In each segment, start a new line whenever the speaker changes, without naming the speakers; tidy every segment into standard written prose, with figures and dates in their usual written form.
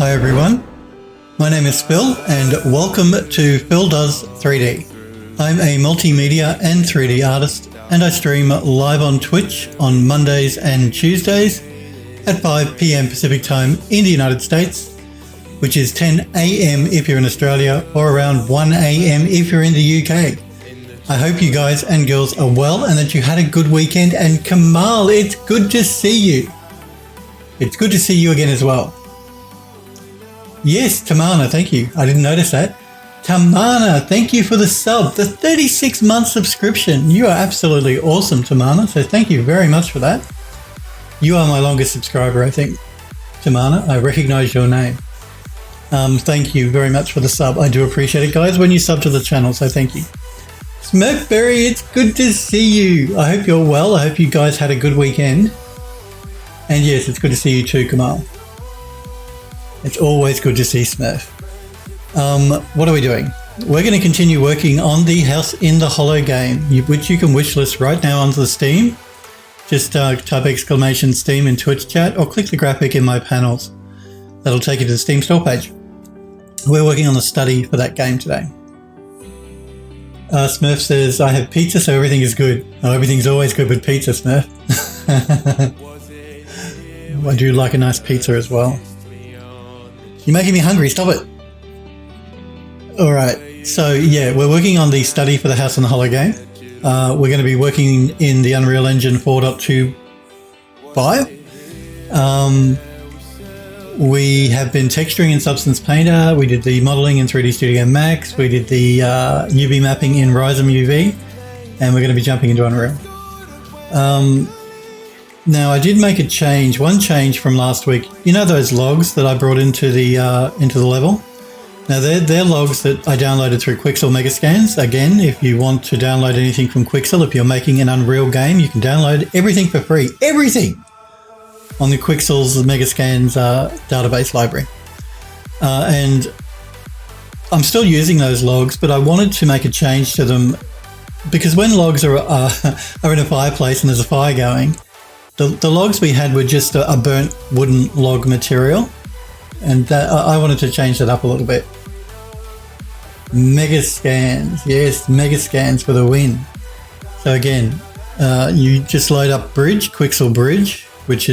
Hi everyone, my name is Phil and welcome to Phil Does 3D. I'm a multimedia and 3D artist and I stream live on Twitch on Mondays and Tuesdays at 5 p.m. Pacific time in the United States, which is 10 a.m. if you're in Australia or around 1 a.m. if you're in the UK. I hope you guys and girls are well and that you had a good weekend. And Kamal, it's good to see you. It's good to see you again as well. Yes, Tamana, thank you. I didn't notice that. Tamana, thank you for the sub, the 36-month subscription. You are absolutely awesome, Tamana. So thank you very much for that. You are my longest subscriber, I think. Tamana, I recognize your name. Thank you very much for the sub. I do appreciate it, guys, when you sub to the channel, so thank you. Smurfberry, it's good to see you. I hope you're well. I hope you guys had a good weekend. And yes, it's good to see you too, Kamal. It's always good to see Smurf. What are we doing? We're going to continue working on the House in the Hollow game, which you can wishlist right now onto the Steam. Just type exclamation Steam in Twitch chat or click the graphic in my panels. That'll take you to the Steam store page. We're working on the study for that game today. Smurf says, I have pizza, so everything is good. Oh, everything's always good with pizza, Smurf. I do like a nice pizza as well. You're making me hungry, stop it. Alright, so yeah, we're working on the study for the House in the Hollow game. We're going to be working in the Unreal Engine 4.25. We have been texturing in Substance Painter, we did the modeling in 3D Studio Max, we did the UV mapping in Rhizome UV, and we're going to be jumping into Unreal. Now I did make a change, one change from last week. You know those logs that I brought into the level? Now they're logs that I downloaded through Quixel Megascans. Again, if you want to download anything from Quixel, if you're making an Unreal game, you can download everything for free. Everything! On the Quixel's Megascans database library. And I'm still using those logs, but I wanted to make a change to them because when logs are in a fireplace and there's a fire going, the logs we had were just a burnt wooden log material, and that, I wanted to change that up a little bit. Megascans, yes, Megascans for the win. So again, you just load up Bridge, Quixel Bridge, which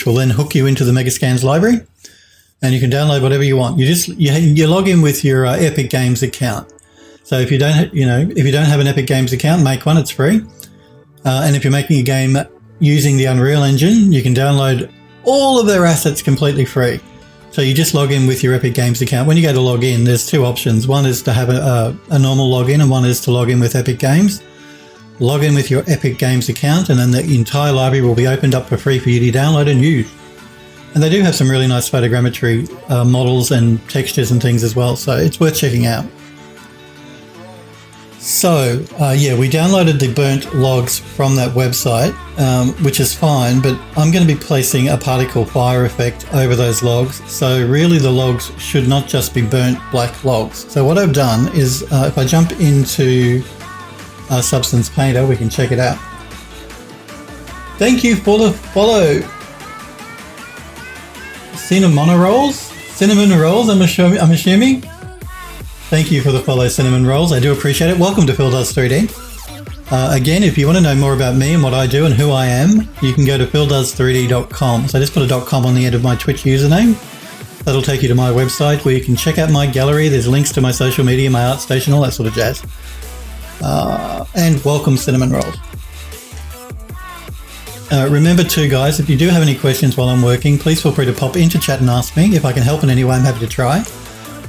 will then hook you into the Megascans library, and you can download whatever you want. You log in with your Epic Games account. So if you don't have an Epic Games account, make one. It's free. And if you're making a game using the Unreal Engine, you can download all of their assets completely free. So you just log in with your Epic Games account. When you go to log in, there's two options. One is to have a normal login, and one is to log in with Epic Games. Log in with your Epic Games account, and then the entire library will be opened up for free for you to download and use. And they do have some really nice photogrammetry models and textures and things as well, so it's worth checking out. So, yeah, we downloaded the burnt logs from that website, which is fine, but I'm going to be placing a particle fire effect over those logs. So really the logs should not just be burnt black logs. So what I've done is, if I jump into Substance Painter, we can check it out. Thank you for the follow. Cinnamon rolls, I'm assuming. Thank you for the follow, Cinnamon Rolls. I do appreciate it. Welcome to Phil Does 3D. Again, if you want to know more about me and what I do and who I am, you can go to phildoes3d.com. So I just put a .com on the end of my Twitch username. That'll take you to my website where you can check out my gallery. There's links to my social media, my art station, all that sort of jazz. And welcome, Cinnamon Rolls. Remember too, guys, if you do have any questions while I'm working, please feel free to pop into chat and ask me. If I can help in any way, I'm happy to try.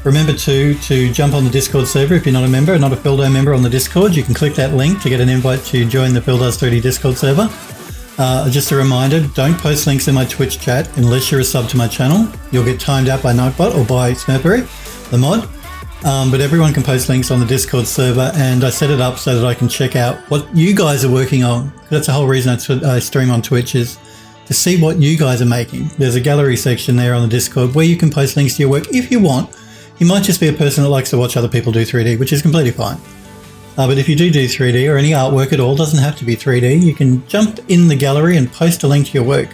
Remember to jump on the Discord server if you're not a member, not a Phildo member on the Discord. You can click that link to get an invite to join the Phil Does 3D Discord server. Just a reminder, don't post links in my Twitch chat unless you're a sub to my channel. You'll get timed out by Nightbot or by Smurfberry, the mod. But everyone can post links on the Discord server, and I set it up so that I can check out what you guys are working on. That's the whole reason I stream on Twitch, is to see what you guys are making. There's a gallery section there on the Discord where you can post links to your work if you want. You might just be a person that likes to watch other people do 3D, which is completely fine. But if you do 3D or any artwork at all, doesn't have to be 3D, you can jump in the gallery and post a link to your work.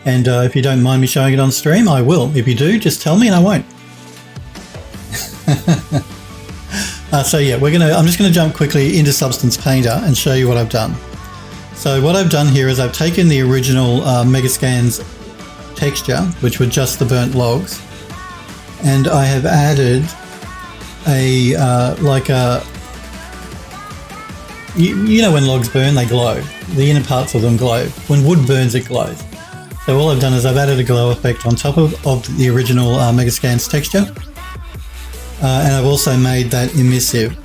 And if you don't mind me showing it on stream, I will. If you do, just tell me and I won't. So yeah, I'm just gonna jump quickly into Substance Painter and show you what I've done. So what I've done here is I've taken the original Megascans texture, which were just the burnt logs, and I have added you know when logs burn, they glow. The inner parts of them glow. When wood burns, it glows. So all I've done is I've added a glow effect on top of the original Megascans texture. And I've also made that emissive.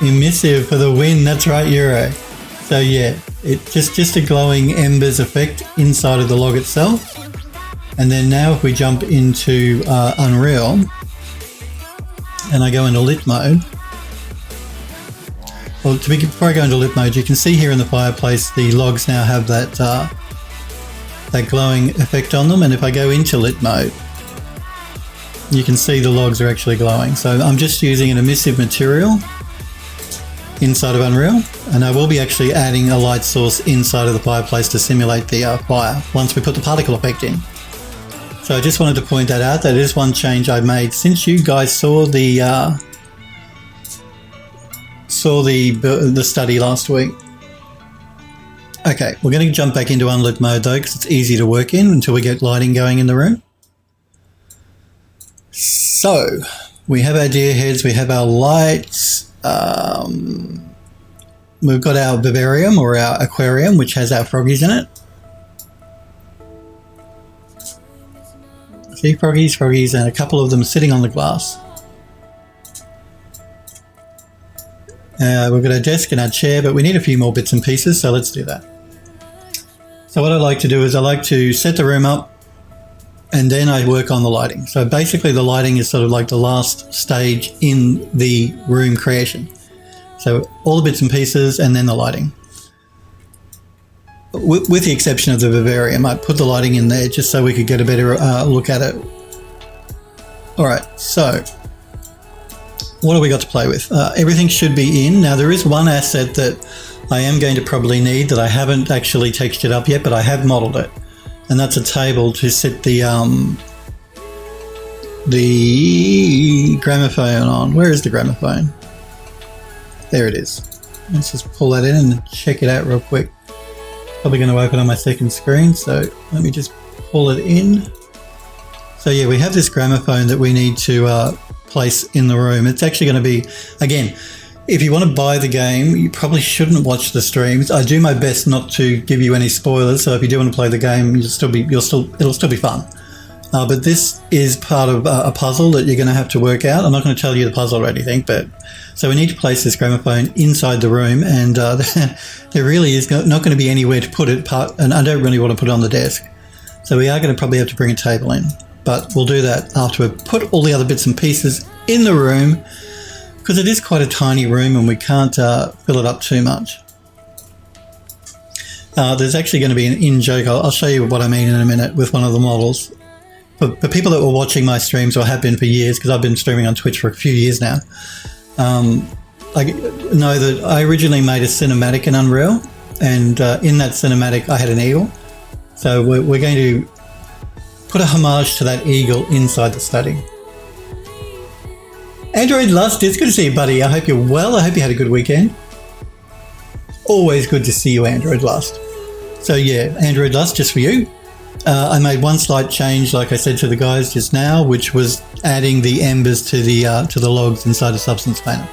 Emissive for the win, that's right, Euro. So yeah, it's just a glowing embers effect inside of the log itself. And then now if we jump into Unreal, and I go into lit mode, well, before I go into lit mode, you can see here in the fireplace, the logs now have that glowing effect on them. And if I go into lit mode, you can see the logs are actually glowing. So I'm just using an emissive material inside of Unreal, and I will be actually adding a light source inside of the fireplace to simulate the fire once we put the particle effect in. So I just wanted to point that out. That is one change I made since you guys saw the study last week. Okay, we're going to jump back into unlit mode though, because it's easy to work in until we get lighting going in the room. So we have our deer heads, we have our lights, we've got our vivarium or our aquarium, which has our froggies in it. See, froggies, and a couple of them sitting on the glass. We've got our desk and our chair, but we need a few more bits and pieces, so let's do that. So what I like to do is I like to set the room up, and then I work on the lighting. So basically the lighting is sort of like the last stage in the room creation. So all the bits and pieces and then the lighting. With the exception of the vivarium, I put the lighting in there just so we could get a better look at it. All right, so what have we got to play with? Everything should be in. Now there is one asset that I am going to probably need that I haven't actually textured up yet, but I have modeled it. And that's a table to sit the gramophone on. Where is the gramophone? There it is. Let's just pull that in and check it out real quick. Probably going to open on my second screen, so let me just pull it in. So yeah, we have this gramophone that we need to place in the room. It's actually going to be, again, if you want to buy the game, you probably shouldn't watch the streams. I do my best not to give you any spoilers, so if you do want to play the game, it'll still be fun. But this is part of a puzzle that you're going to have to work out. I'm not going to tell you the puzzle or anything, but so we need to place this gramophone inside the room, and there really is not going to be anywhere to put it, and I don't really want to put it on the desk. So we are going to probably have to bring a table in, but we'll do that after we've put all the other bits and pieces in the room, because it is quite a tiny room and we can't fill it up too much. There's actually going to be an in-joke. I'll show you what I mean in a minute with one of the models. For people that were watching my streams, or have been for years, because I've been streaming on Twitch for a few years now, I know that I originally made a cinematic in Unreal, and in that cinematic I had an eagle. So we're going to put a homage to that eagle inside the study. Android Lust, it's good to see you, buddy. I hope you're well. I hope you had a good weekend. Always good to see you, Android Lust. So yeah, Android Lust, just for you. I made one slight change, like I said to the guys just now, which was adding the embers to the logs inside of Substance Painter.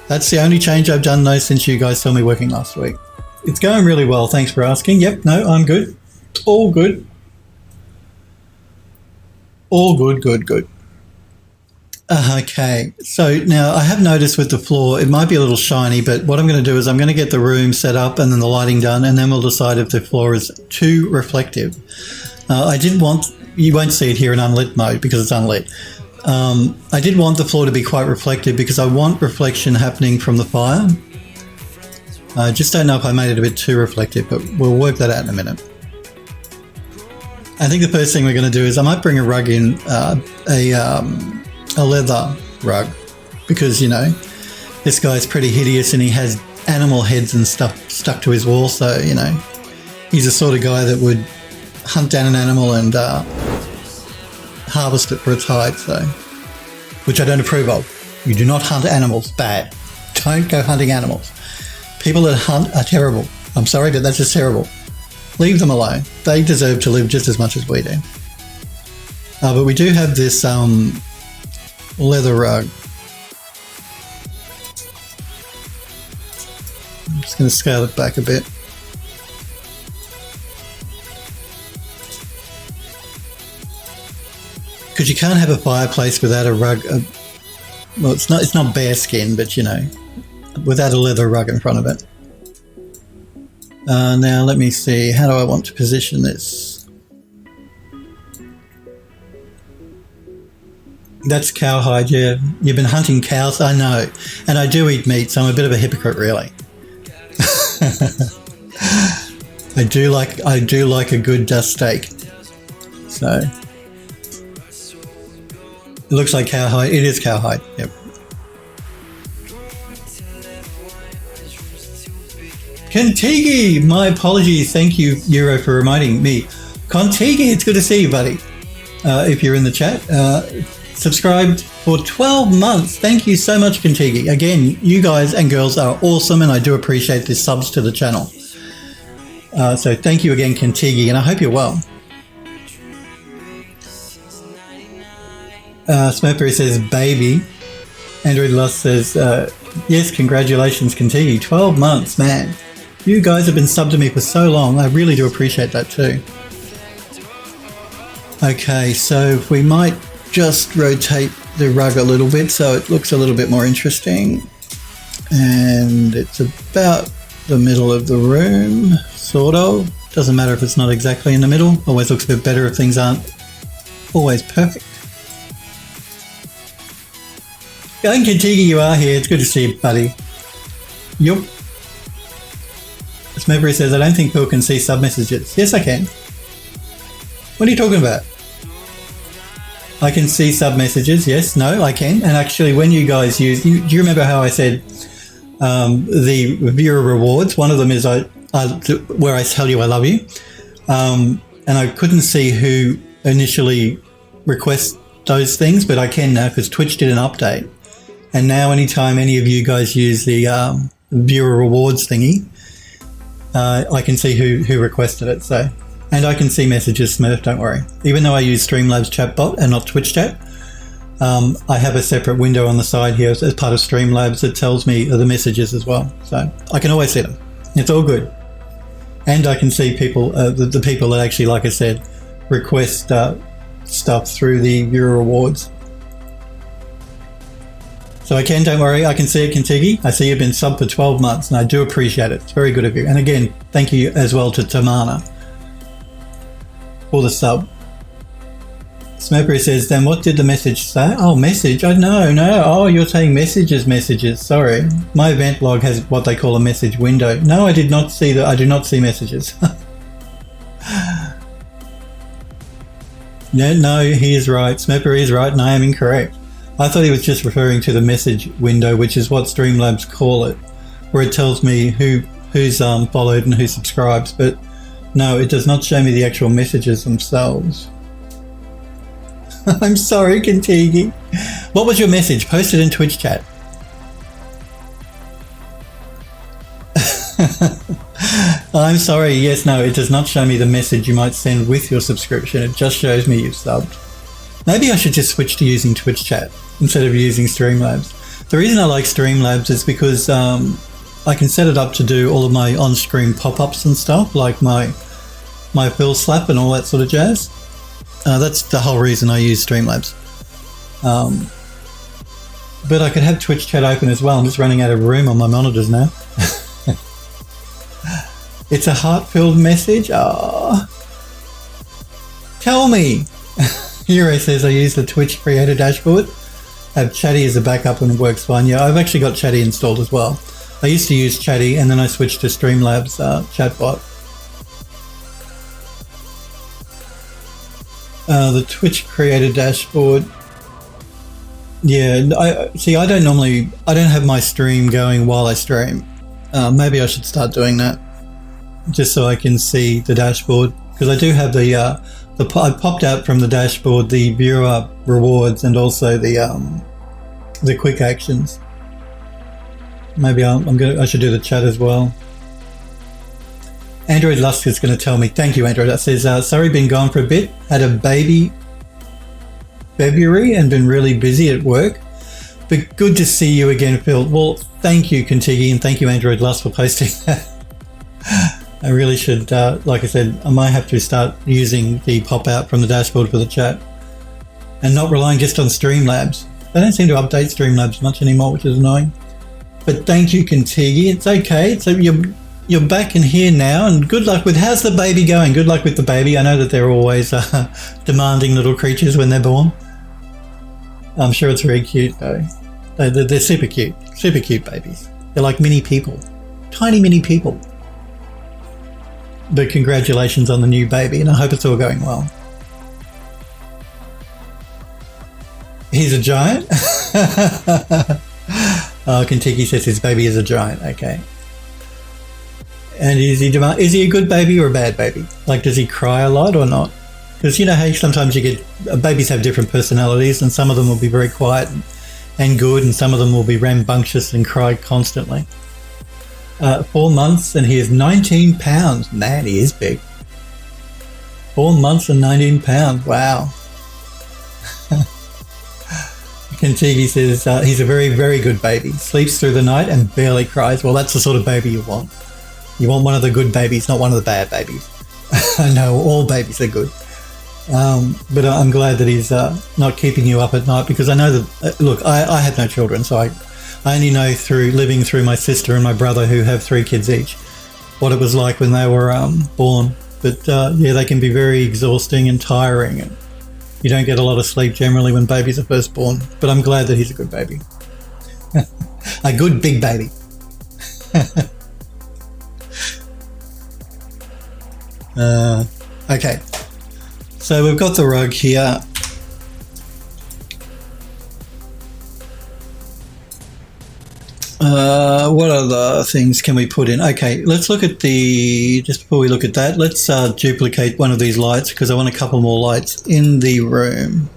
That's the only change I've done though since you guys saw me working last week. It's going really well. Thanks for asking. Yep, no, I'm good. All good. All good, good. Okay, so now I have noticed with the floor, it might be a little shiny, but what I'm going to do is I'm going to get the room set up and then the lighting done, and then we'll decide if the floor is too reflective. You won't see it here in unlit mode because it's unlit. I did want the floor to be quite reflective because I want reflection happening from the fire. I just don't know if I made it a bit too reflective, but we'll work that out in a minute. I think the first thing we're going to do is I might bring a rug in, a leather rug, because you know this guy's pretty hideous and he has animal heads and stuff stuck to his wall, so you know He's the sort of guy that would hunt down an animal and harvest it for its hide, so, which I don't approve of. You do not hunt animals. Bad. Don't go hunting animals. People that hunt are terrible. I'm sorry, but that's just terrible. Leave them alone. They deserve to live just as much as we do. But we do have this leather rug. I'm just going to scale it back a bit. Because you can't have a fireplace without a rug. Well, it's not bare skin, but you know, without a leather rug in front of it. Now let me see. How do I want to position this? That's cowhide. Yeah, you've been hunting cows. I know, and I do eat meat, so I'm a bit of a hypocrite, really. I do like a good steak. So. It looks like cowhide. It is cowhide. Yep. Contigi, my apologies. Thank you, Euro, for reminding me. Contigi, it's good to see you, buddy. If you're in the chat, subscribed for 12 months. Thank you so much, Contigi. Again, you guys and girls are awesome, and I do appreciate the subs to the channel. So thank you again, Contigi, and I hope you're well. Smurfberry says, baby. Android Lust says, yes, congratulations, continue. 12 months, man. You guys have been subbed to me for so long. I really do appreciate that too. Okay, so we might just rotate the rug a little bit so it looks a little bit more interesting. And it's about the middle of the room, sort of. Doesn't matter if it's not exactly in the middle. Always looks a bit better if things aren't always perfect. Going Contigi, you are here. It's good to see you, buddy. Yup. Smurfberry says, I don't think Phil can see sub messages. Yes, I can. What are you talking about? I can see sub messages. Yes, no, I can. And actually, when you guys use, do you remember how I said the viewer rewards? One of them is where I tell you I love you. And I couldn't see who initially requests those things, but I can now because Twitch did an update. And now anytime any of you guys use the viewer rewards thingy, I can see who requested it. So, and I can see messages, Smurf, don't worry. Even though I use Streamlabs chatbot and not Twitch chat, I have a separate window on the side here as part of Streamlabs that tells me the messages as well. So I can always see them. It's all good. And I can see people, the people that actually, like I said, request stuff through the viewer rewards. So I can, don't worry, I can see it, Contigi. I see you've been subbed for 12 months and I do appreciate it. It's very good of you. And again, thank you as well to Tamana for the sub. Smurfberry says, then what did the message say? Oh, message? Oh, no. Oh, you're saying messages. Sorry. My event log has what they call a message window. No, I did not see that. I do not see messages. No, he is right. Smurfberry is right and I am incorrect. I thought he was just referring to the message window, which is what Streamlabs call it, where it tells me who's followed and who subscribes. But no, it does not show me the actual messages themselves. I'm sorry, Contigi. What was your message? Post it in Twitch chat. I'm sorry. Yes, no, it does not show me the message you might send with your subscription. It just shows me you've subbed. Maybe I should just switch to using Twitch chat instead of using Streamlabs. The reason I like Streamlabs is because I can set it up to do all of my on-screen pop-ups and stuff, like my fill slap and all that sort of jazz. That's the whole reason I use Streamlabs. But I could have Twitch chat open as well. I'm just running out of room on my monitors now. It's a heart-filled message. Ah, tell me. Hero says I use the Twitch creator dashboard. Have Chatty as a backup and it works fine. Yeah, I've actually got Chatty installed as well. I used to use Chatty and then I switched to Streamlabs chatbot. The Twitch creator dashboard. Yeah, I don't have my stream going while I stream. Maybe I should start doing that. just so I can see the dashboard, because I do have I popped out from the dashboard the viewer rewards and also the quick actions. Maybe I should do the chat as well. Android Lusk is going to tell me, thank you, Android. That says, sorry, been gone for a bit. Had a baby February and been really busy at work. But good to see you again, Phil. Well, thank you, Contigi, and thank you, Android Lusk, for posting that. I really should, like I said, I might have to start using the pop-out from the dashboard for the chat and not relying just on Streamlabs. They don't seem to update Streamlabs much anymore, which is annoying. But thank you, Contigi. It's okay. So you're back in here now, and good luck with, how's the baby going? Good luck with the baby. I know that they're always demanding little creatures when they're born. I'm sure it's very cute though. They're super cute babies. They're like mini people, tiny mini people. But congratulations on the new baby, and I hope it's all going well. He's a giant? Oh, Kentucky says his baby is a giant. Okay. And is he a good baby or a bad baby? Like, does he cry a lot or not? Because you know how sometimes you get, babies have different personalities, and some of them will be very quiet and good, and some of them will be rambunctious and cry constantly. 4 months and he is 19 pounds. Man, he is big. 4 months and 19 pounds. Wow. Kentucky says he's a very, very good baby. Sleeps through the night and barely cries. Well, that's the sort of baby you want. You want one of the good babies, not one of the bad babies. I know all babies are good. But I'm glad that he's not keeping you up at night, because I know that, look, I had no children, so I only know through living through my sister and my brother, who have 3 kids each, what it was like when they were born. But yeah, they can be very exhausting and tiring, and you don't get a lot of sleep generally when babies are first born. But I'm glad that he's a good baby. A good big baby. Okay, so we've got the rug here. What other things can we put in? Okay, let's look at just before we look at that, let's duplicate one of these lights, because I want a couple more lights in the room.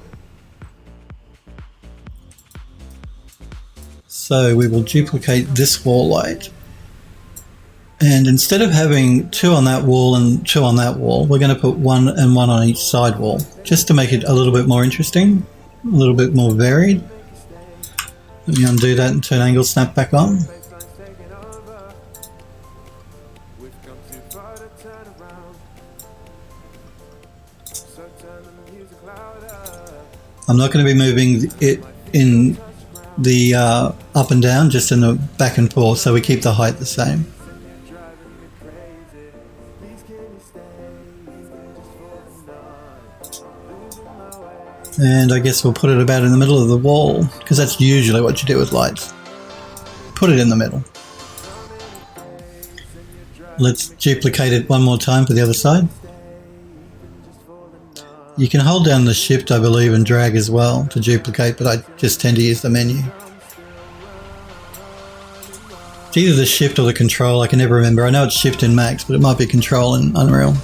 So we will duplicate this wall light. And instead of having 2 on that wall and 2 on that wall, we're going to put 1 and 1 on each side wall, just to make it a little bit more interesting, a little bit more varied. Let me undo that and turn angle snap back on. I'm not going to be moving it in the up and down, just in the back and forth, so we keep the height the same. And I guess we'll put it about in the middle of the wall, because that's usually what you do with lights. Put it in the middle. Let's duplicate it one more time for the other side. You can hold down the shift, I believe, and drag as well to duplicate, but I just tend to use the menu. It's either the shift or the control, I can never remember. I know it's shift in Max, but it might be control in Unreal.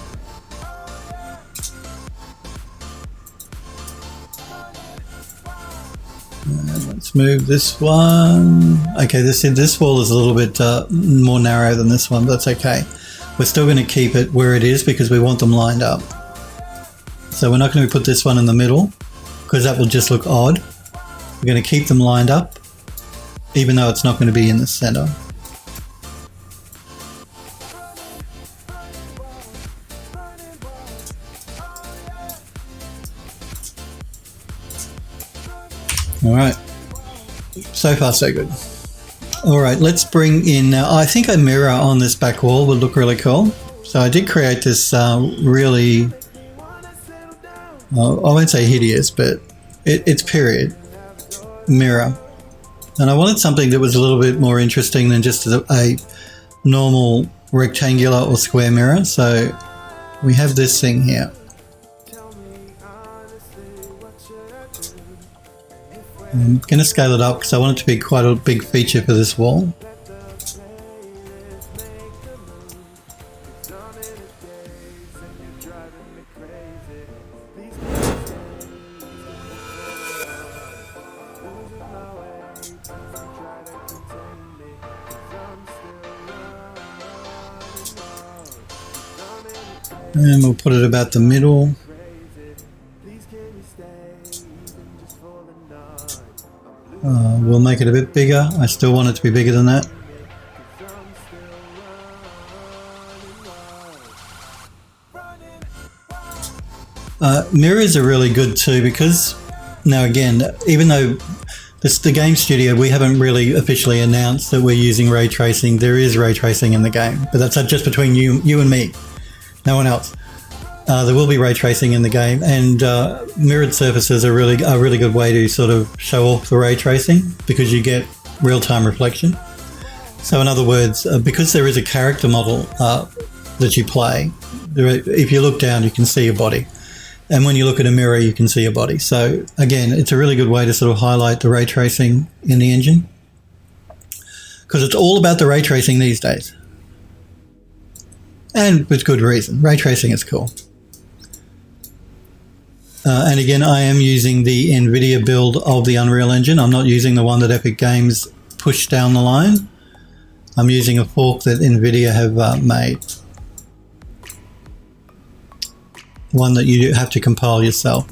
Let's move this one. Okay, this wall is a little bit more narrow than this one, but that's okay. We're still going to keep it where it is because we want them lined up. So we're not going to put this one in the middle because that will just look odd. We're going to keep them lined up, even though it's not going to be in the center. All right. So far, so good. All right, let's bring in now. I think a mirror on this back wall would look really cool. So I did create this really, I won't say hideous, but it's period mirror. And I wanted something that was a little bit more interesting than just a normal rectangular or square mirror. So we have this thing here. I'm going to scale it up because I want it to be quite a big feature for this wall. And we'll put it about the middle. We'll make it a bit bigger. I still want it to be bigger than that. Mirrors are really good too, because now again, even though the game studio, we haven't really officially announced that we're using ray tracing. There is ray tracing in the game, but that's just between you and me, no one else. There will be ray tracing in the game, and mirrored surfaces are really a really good way to sort of show off the ray tracing, because you get real-time reflection. So in other words, because there is a character model that you play, if you look down, you can see your body. And when you look at a mirror, you can see your body. So again, it's a really good way to sort of highlight the ray tracing in the engine, because it's all about the ray tracing these days. And with good reason. Ray tracing is cool. And again, I am using the NVIDIA build of the Unreal Engine. I'm not using the one that Epic Games pushed down the line. I'm using a fork that NVIDIA have made. One that you have to compile yourself.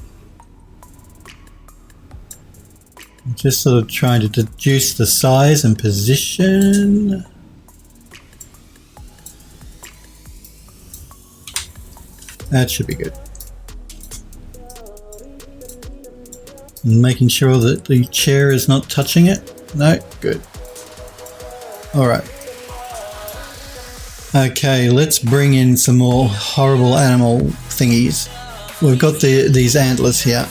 I'm just sort of trying to deduce the size and position. That should be good. And making sure that the chair is not touching it. No, good. All right. Okay, let's bring in some more horrible animal thingies. We've got these antlers here.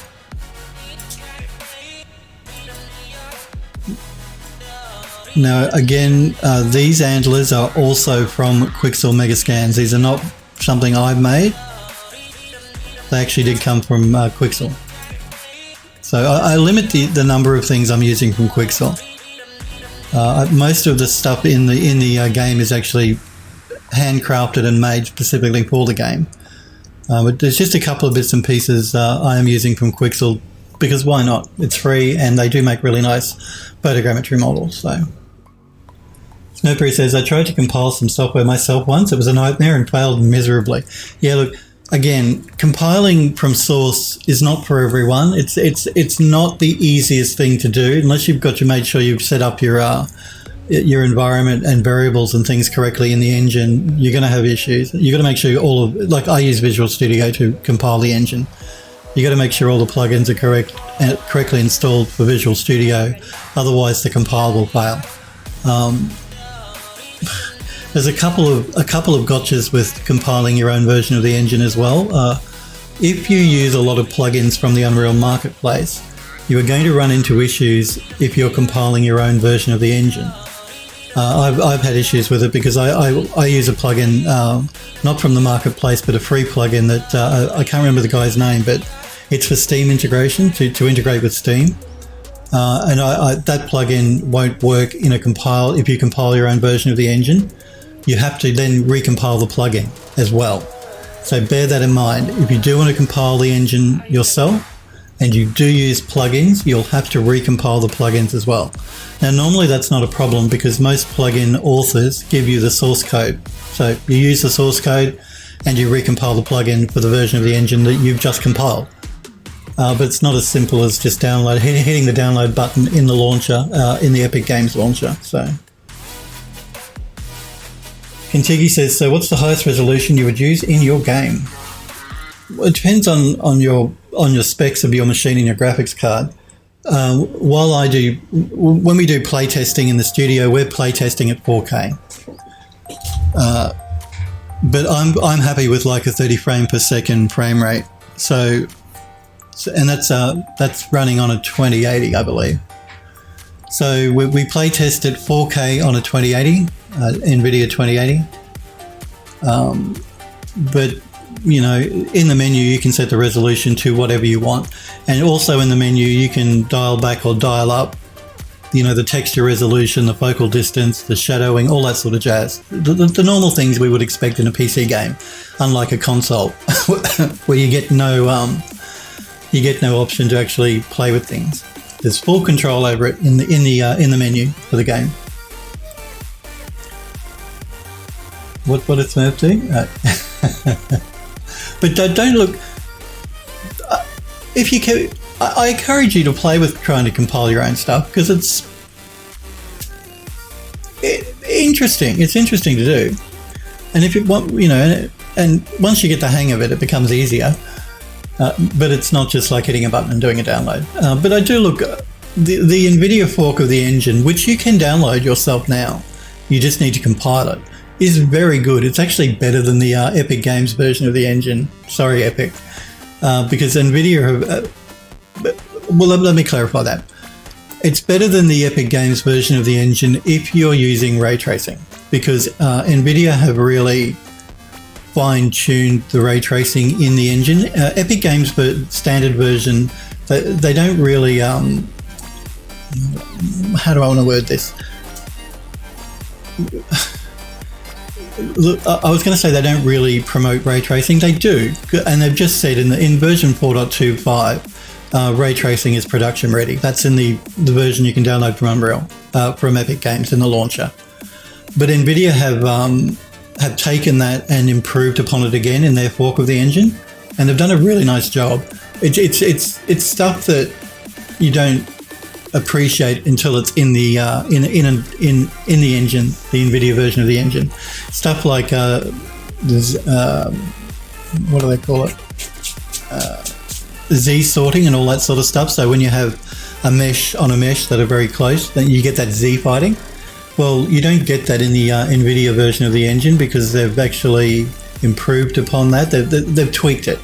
Now, again, these antlers are also from Quixel Megascans. These are not something I've made. They actually did come from Quixel. So I limit the number of things I'm using from Quixel. Most of the stuff in the game is actually handcrafted and made specifically for the game. But there's just a couple of bits and pieces I am using from Quixel, because why not? It's free and they do make really nice photogrammetry models. So Snowberry says, I tried to compile some software myself once. It was a nightmare and failed miserably. Yeah, look, again, compiling from source is not for everyone. It's not the easiest thing to do unless you've made sure you've set up your environment and variables and things correctly in the engine. You're going to have issues. You've got to make sure like I use Visual Studio to compile the engine. You got to make sure all the plugins are correctly installed for Visual Studio. Otherwise, the compile will fail. There's a couple of gotchas with compiling your own version of the engine as well. If you use a lot of plugins from the Unreal Marketplace, you are going to run into issues if you're compiling your own version of the engine. I've had issues with it because I use a plugin, not from the marketplace, but a free plugin that I can't remember the guy's name, but it's for Steam integration, to integrate with Steam. And that plugin won't work in if you compile your own version of the engine. You have to then recompile the plugin as well. So bear that in mind. If you do want to compile the engine yourself, and you do use plugins, you'll have to recompile the plugins as well. Now, normally that's not a problem because most plugin authors give you the source code. So you use the source code and you recompile the plugin for the version of the engine that you've just compiled. But it's not as simple as just hitting the download button in the launcher, in the Epic Games launcher. So Kintigi says, so what's the highest resolution you would use in your game? Well, it depends on your specs of your machine and your graphics card. When we do playtesting in the studio, we're playtesting at 4K. But I'm happy with like a 30 frame per second frame rate. So and that's running on a 2080, I believe. So we playtest at 4K on a 2080, NVIDIA 2080. But you know, in the menu you can set the resolution to whatever you want, and also in the menu you can dial back or dial up, you know, the texture resolution, the focal distance, the shadowing, all that sort of jazz. The normal things we would expect in a PC game, unlike a console where you get no option to actually play with things. There's full control over it in the menu for the game. What it's moved to? But don't look. If you can, I encourage you to play with trying to compile your own stuff because it's interesting. It's interesting to do, and if you want, and once you get the hang of it, it becomes easier. But it's not just like hitting a button and doing a download. But I do look the NVIDIA fork of the engine, which you can download yourself now. You just need to compile it. Is very good. It's actually better than the Epic Games version of the engine. Sorry, Epic, because NVIDIA have. Well, let me clarify that. It's better than the Epic Games version of the engine if you're using ray tracing, because NVIDIA have really fine-tuned the ray tracing in the engine. Epic Games standard version, they don't really. How do I want to word this? Look, I was going to say they don't really promote ray tracing. They do, and they've just said in version 4.25, ray tracing is production ready. That's in the version you can download from Unreal, from Epic Games in the launcher. But NVIDIA have taken that and improved upon it again in their fork of the engine, and they've done a really nice job. It's stuff that you don't appreciate until it's in the in the engine, the NVIDIA version of the engine. Stuff like what do they call it? Z sorting and all that sort of stuff. So when you have a mesh on a mesh that are very close, then you get that Z fighting. Well, you don't get that in the NVIDIA version of the engine because they've actually improved upon that. They've tweaked it.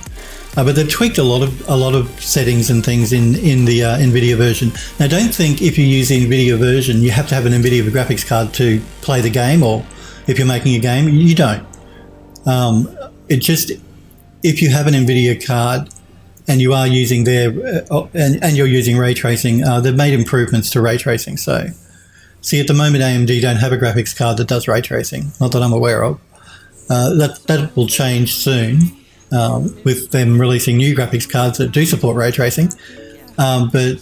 But they've tweaked a lot of settings and things in the NVIDIA version. Now, don't think if you use the NVIDIA version, you have to have an NVIDIA graphics card to play the game, or if you're making a game, you don't. It just, if you have an NVIDIA card and you are using their, and you're using ray tracing, they've made improvements to ray tracing. So, see, at the moment, AMD don't have a graphics card that does ray tracing, not that I'm aware of. That will change soon. With them releasing new graphics cards that do support ray tracing. But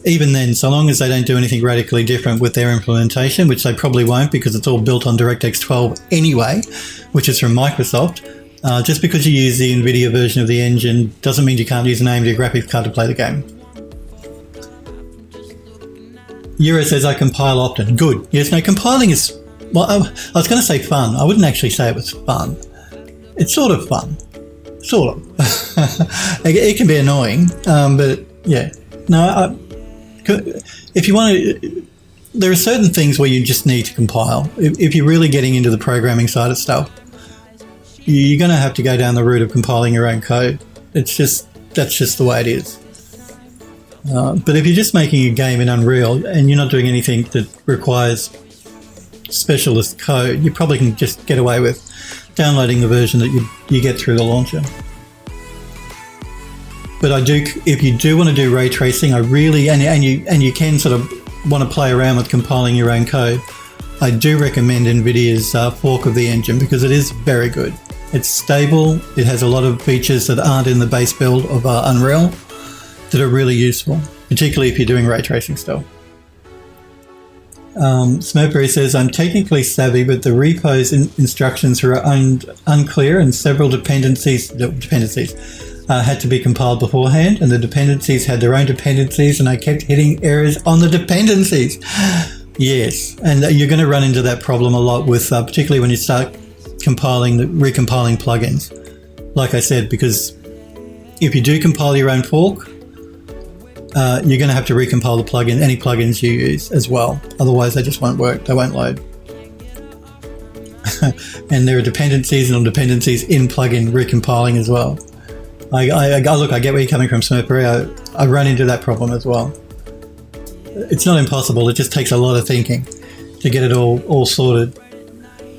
even then, so long as they don't do anything radically different with their implementation, which they probably won't because it's all built on DirectX 12 anyway, which is from Microsoft, just because you use the NVIDIA version of the engine doesn't mean you can't use an AMD graphics card to play the game. Euro says, I compile often. Good. Yes, no, compiling is, well, I was going to say fun. I wouldn't actually say it was fun. It's sort of fun. Sort of. It can be annoying, but yeah. No, if you want to, there are certain things where you just need to compile. If you're really getting into the programming side of stuff, you're going to have to go down the route of compiling your own code. That's just the way it is. But if you're just making a game in Unreal and you're not doing anything that requires specialist code, you probably can just get away with downloading the version that you get through the launcher. But if you do want to do ray tracing, I really, and you can sort of want to play around with compiling your own code, I do recommend NVIDIA's fork of the engine because it is very good. It's stable. It has a lot of features that aren't in the base build of Unreal that are really useful, particularly if you're doing ray tracing still. Smurfberry says, I'm technically savvy, but the repos instructions are unclear and several dependencies had to be compiled beforehand, and the dependencies had their own dependencies, and I kept hitting errors on the dependencies. Yes, and you're going to run into that problem a lot with, particularly when you start recompiling plugins. Like I said, because if you do compile your own fork, you're going to have to recompile the plugin, any plugins you use as well. Otherwise, they just won't work. They won't load. And there are dependencies and dependencies in plugin recompiling as well. I get where you're coming from, Smurfberry. I run into that problem as well. It's not impossible. It just takes a lot of thinking to get it all sorted.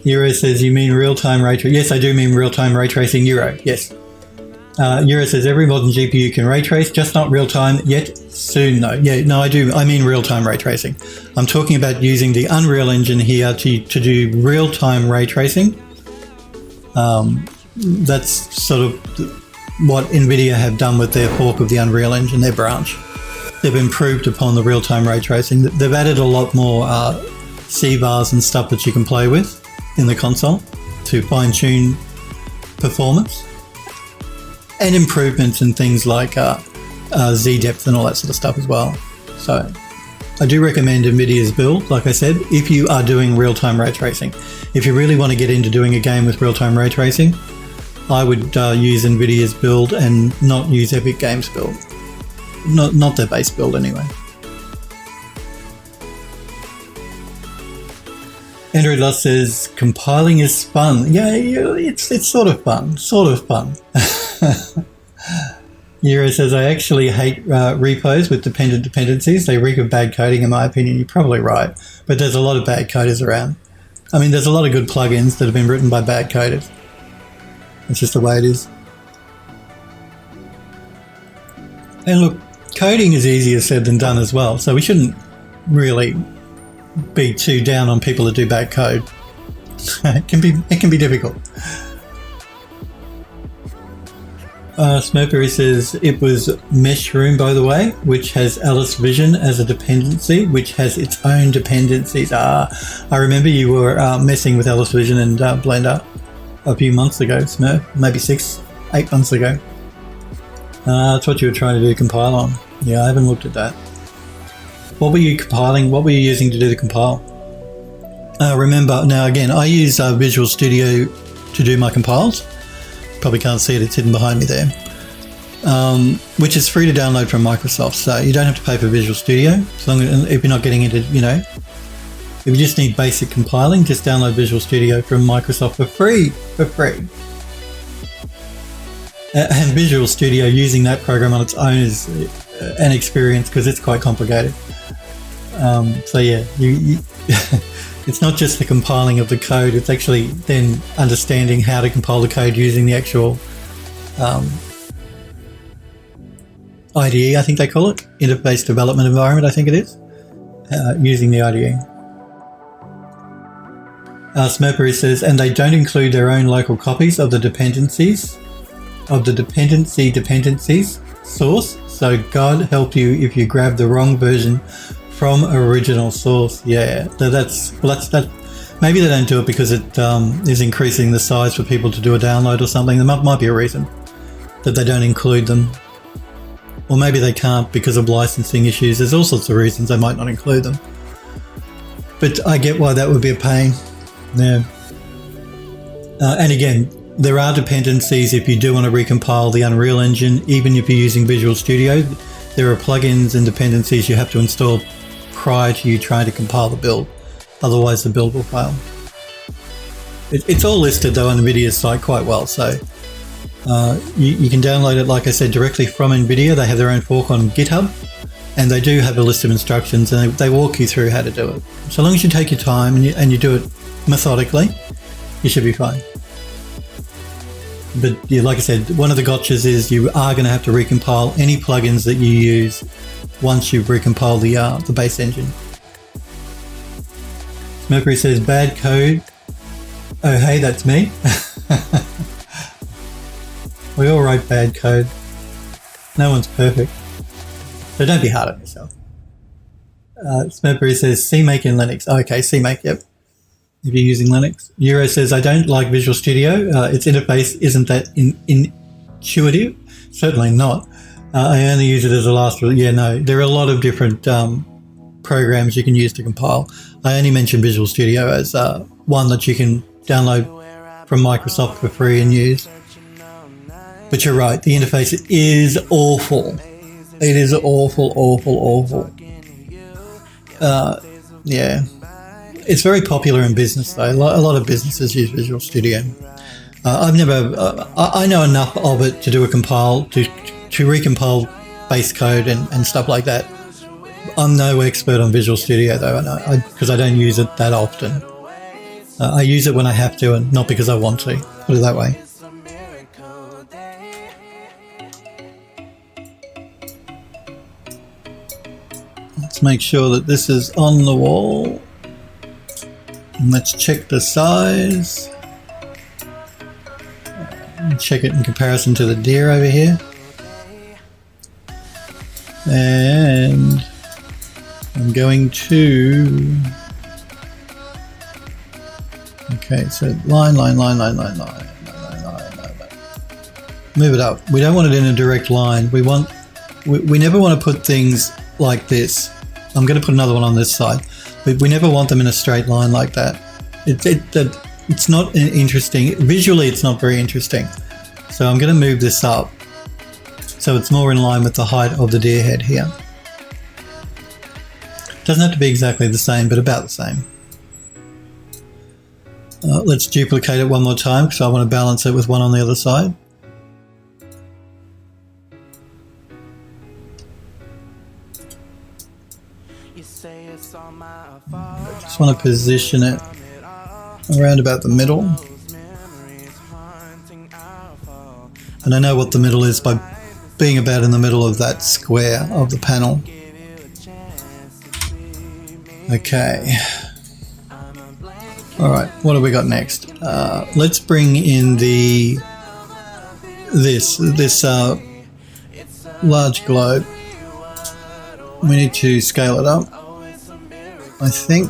Euro says, you mean real-time ray tracing? Yes, I do mean real-time ray tracing, Euro. Yes. Euro says, every modern GPU can ray trace, just not real-time yet. Soon, though. Yeah, no, I do. I mean real-time ray tracing. I'm talking about using the Unreal Engine here to do real-time ray tracing. That's sort of what NVIDIA have done with their fork of the Unreal Engine, their branch. They've improved upon the real-time ray tracing. They've added a lot more CVARs and stuff that you can play with in the console to fine-tune performance. and improvements in things like Z depth and all that sort of stuff as well. So I do recommend NVIDIA's build, like I said, if you are doing real-time ray tracing. If you really want to get into doing a game with real-time ray tracing, I would use NVIDIA's build and not use Epic Games build. Not their base build anyway. Android Lost says, compiling is fun. Yeah, it's sort of fun. Euro says, I actually hate repos with dependent dependencies. They reek of bad coding, in my opinion. You're probably right. But there's a lot of bad coders around. I mean, there's a lot of good plugins that have been written by bad coders. It's just the way it is. And look, coding is easier said than done as well. So we shouldn't really be too down on people that do bad code. It can be difficult. Smurpery says it was Meshroom, by the way, which has Alice Vision as a dependency, which has its own dependencies. I remember you were messing with Alice Vision and Blender a few months ago, Smurf, maybe 6-8 months ago. That's what you were trying to do compile on. Yeah, I haven't looked at that. What were you compiling? What were you using to do the compile? Remember, now again, I use Visual Studio to do my compiles. Probably can't see it, it's hidden behind me there. Which is free to download from Microsoft, so you don't have to pay for Visual Studio, as long as, if you're not getting into, if you just need basic compiling, just download Visual Studio from Microsoft for free. And Visual Studio, using that program on its own is an experience because it's quite complicated. So yeah, you it's not just the compiling of the code, it's actually then understanding how to compile the code using the actual IDE, I think they call it, Interface Development Environment, I think it is, using the IDE. Smurpery says, and they don't include their own local copies of the dependencies, dependencies source, so God help you if you grab the wrong version from original source. Yeah, that's maybe they don't do it because it is increasing the size for people to do a download or something. There might be a reason that they don't include them, or maybe they can't because of licensing issues. There's all sorts of reasons they might not include them, but I get why that would be a pain. Yeah. And again, there are dependencies if you do want to recompile the Unreal Engine, even if you're using Visual Studio. There are plugins and dependencies you have to install prior to you trying to compile the build. Otherwise, the build will fail. It's all listed though on NVIDIA's site quite well, so you can download it, like I said, directly from NVIDIA. They have their own fork on GitHub, and they do have a list of instructions, and they walk you through how to do it. So long as you take your time and you do it methodically, you should be fine. But yeah, like I said, one of the gotchas is you are going to have to recompile any plugins that you use once you've recompiled the base engine. Mercury says, bad code. Oh, hey, that's me. We all write bad code. No one's perfect. So don't be hard on yourself. Mercury says, CMake in Linux. Oh, okay, CMake, yep. If you're using Linux. Euro says, I don't like Visual Studio. Its interface isn't that intuitive. Certainly not. I only use it as a last resort. Yeah, no, there are a lot of different programs you can use to compile. I only mentioned Visual Studio as one that you can download from Microsoft for free and use. But you're right, the interface is awful. It is awful. Yeah. It's very popular in business though. A lot of businesses use Visual Studio. I know enough of it to do a compile, to recompile base code and stuff like that. I'm no expert on Visual Studio though, because I don't use it that often. I use it when I have to and not because I want to, put it that way. Let's make sure that this is on the wall. And let's check the size. Check it in comparison to the deer over here. And I'm going to... Okay, so line. Move it up. We don't want it in a direct line. We never want to put things like this. I'm going to put another one on this side. We never want them in a straight line like that. It's not interesting. Visually, it's not very interesting. So I'm going to move this up so it's more in line with the height of the deer head here. Doesn't have to be exactly the same, but about the same. Let's duplicate it one more time because I want to balance it with one on the other side. I just want to position it around about the middle. And I know what the middle is by being about in the middle of that square of the panel. Okay. Alright, what have we got next? Let's bring in this large globe. We need to scale it up. I think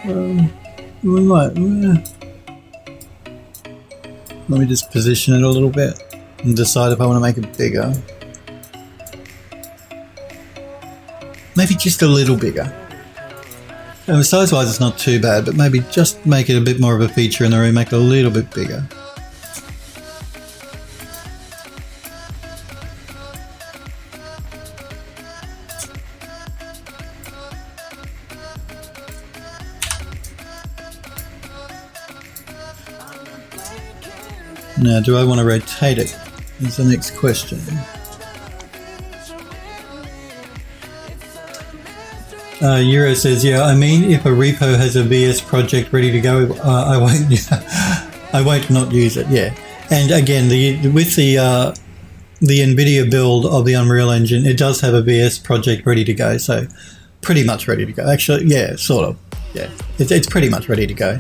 we might. Let me just position it a little bit and decide if I want to make it bigger. Maybe just a little bigger. Size-wise it's not too bad, but maybe just make it a bit more of a feature in the room, make it a little bit bigger. Now, do I want to rotate it? Is the next question. Euro says, yeah, I mean, if a repo has a VS project ready to go, I won't not use it. Yeah, and again, with the NVIDIA build of the Unreal Engine, it does have a VS project ready to go, so pretty much ready to go. Actually, yeah, sort of. Yeah, it's pretty much ready to go.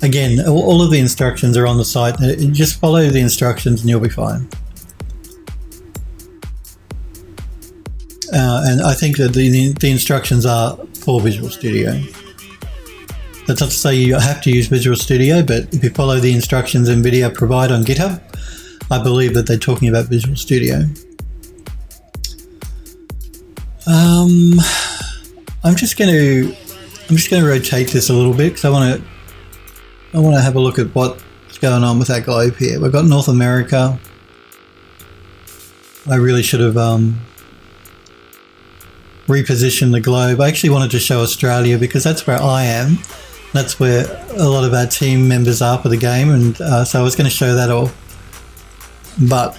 Again, all of the instructions are on the site. Just follow the instructions and you'll be fine. And I think that the instructions are for Visual Studio. That's not to say you have to use Visual Studio, but if you follow the instructions NVIDIA provide on GitHub, I believe that they're talking about Visual Studio. I'm just going to rotate this a little bit because I want to have a look at what's going on with that globe here. We've got North America. I really should have repositioned the globe. I actually wanted to show Australia because that's where I am. That's where a lot of our team members are for the game, and so I was going to show that all. But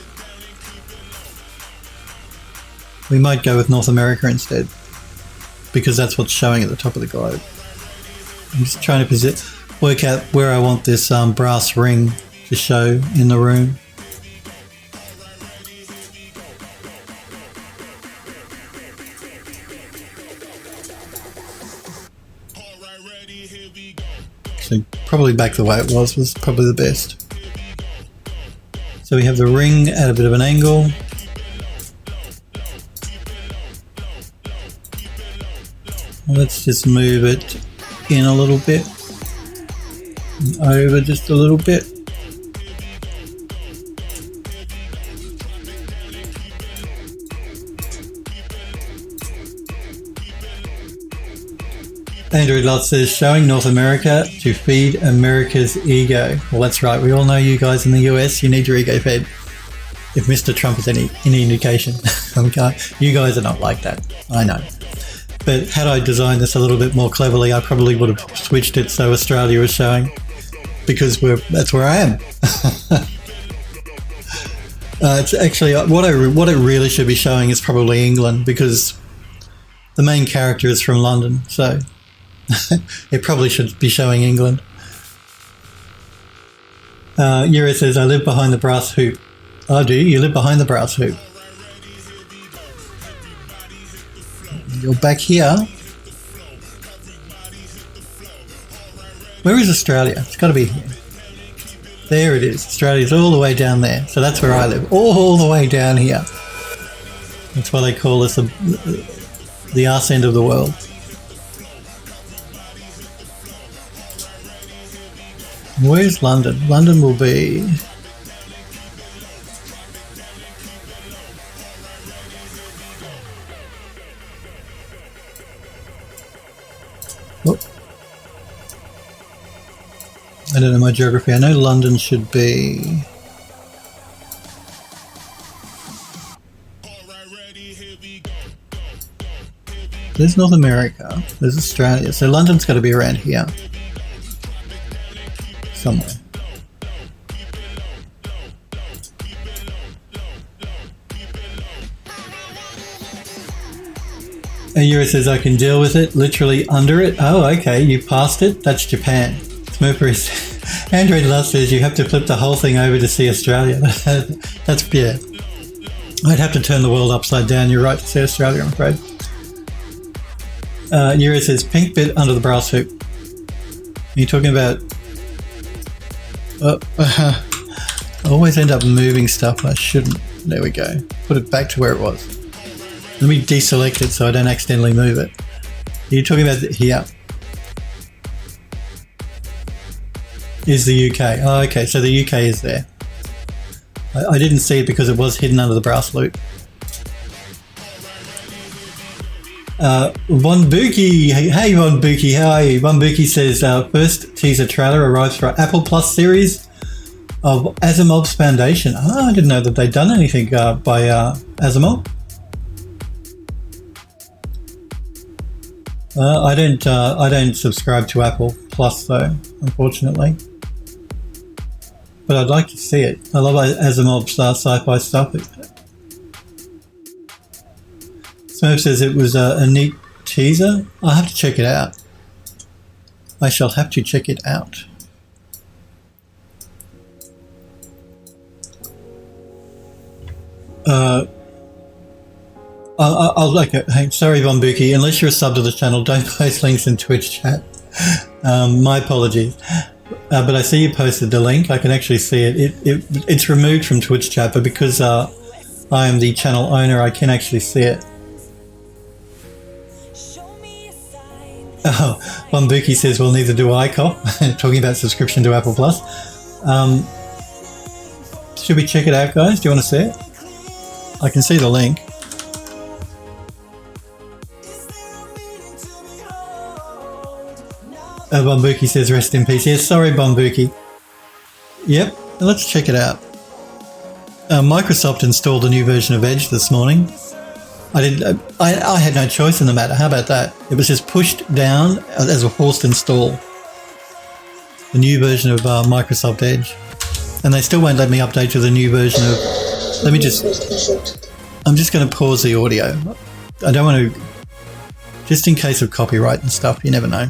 we might go with North America instead because that's what's showing at the top of the globe. I'm just trying to work out where I want this brass ring to show in the room. So probably back the way it was probably the best. So we have the ring at a bit of an angle. Let's just move it in a little bit. Over just a little bit. Android Lot says, showing North America to feed America's ego. Well, that's right. We all know you guys in the US, you need your ego fed. If Mr. Trump is any indication. You guys are not like that. I know. But had I designed this a little bit more cleverly, I probably would have switched it so Australia was showing. Because that's where I am. It's actually what it really should be showing is probably England because the main character is from London, so it probably should be showing England. Yuri says, I live behind the brass hoop. Oh, do you? You live behind the brass hoop. You're back here. Where is Australia? It's got to be here. There it is. Australia's all the way down there. So that's where I live. All the way down here. That's why they call us the arse end of the world. Where's London? London will be... Oh. I don't know my geography. I know London should be... There's North America. There's Australia. So London's got to be around here. Somewhere. And Yura says, I can deal with it. Literally under it. Oh, okay. You passed it. That's Japan. Smurfer is... Android Love says you have to flip the whole thing over to see Australia. That's, yeah. I'd have to turn the world upside down. You're right to see Australia, I'm afraid. Yura says, pink bit under the bra suit. Are you talking about... I always end up moving stuff. I shouldn't. There we go. Put it back to where it was. Let me deselect it so I don't accidentally move it. Are you talking about here? Is the UK. Oh, okay. So the UK is there. I didn't see it because it was hidden under the brass loop. Von Buki, hey Von Buki, how are you? Von Buki says first teaser trailer arrives for Apple Plus series of Asimov's Foundation. Oh, I didn't know that they'd done anything by Asimov. I don't subscribe to Apple Plus though, unfortunately. But I'd like to see it. I love Asimov's sci-fi stuff. Smurf says it was a neat teaser. I'll have to check it out. I shall have to check it out. I'll like it. Hey, sorry, Von Buki. Unless you're a sub to the channel, don't post links in Twitch chat. My apologies. But I see you posted the link. I can actually see it. It's removed from Twitch chat, but because I am the channel owner, I can actually see it. Oh, Von Buki says, well, neither do I, Cop. Talking about subscription to Apple Plus. Should we check it out, guys? Do you want to see it? I can see the link. Von Buki says, rest in peace. Yes, sorry, Von Buki. Yep, let's check it out. Microsoft installed a new version of Edge this morning. I had no choice in the matter. How about that? It was just pushed down as a forced install. The new version of Microsoft Edge. And they still won't let me update to the new version of... I'm just going to pause the audio. I don't want to... Just in case of copyright and stuff, you never know.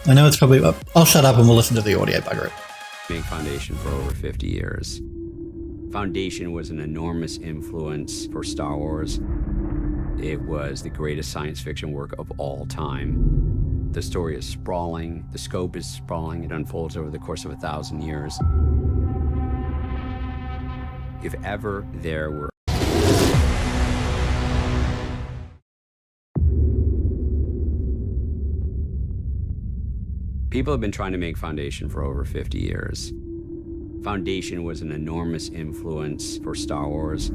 I know it's probably... I'll shut up and we'll listen to the audio, bugger it.
Foundation for over 50 years. Foundation was an enormous influence for Star Wars. It was the greatest science fiction work of all time. The story is sprawling, the scope is sprawling, it unfolds over the course of 1,000 years. If ever there were people have been trying to make Foundation for over 50 years. Foundation was an enormous influence for Star Wars.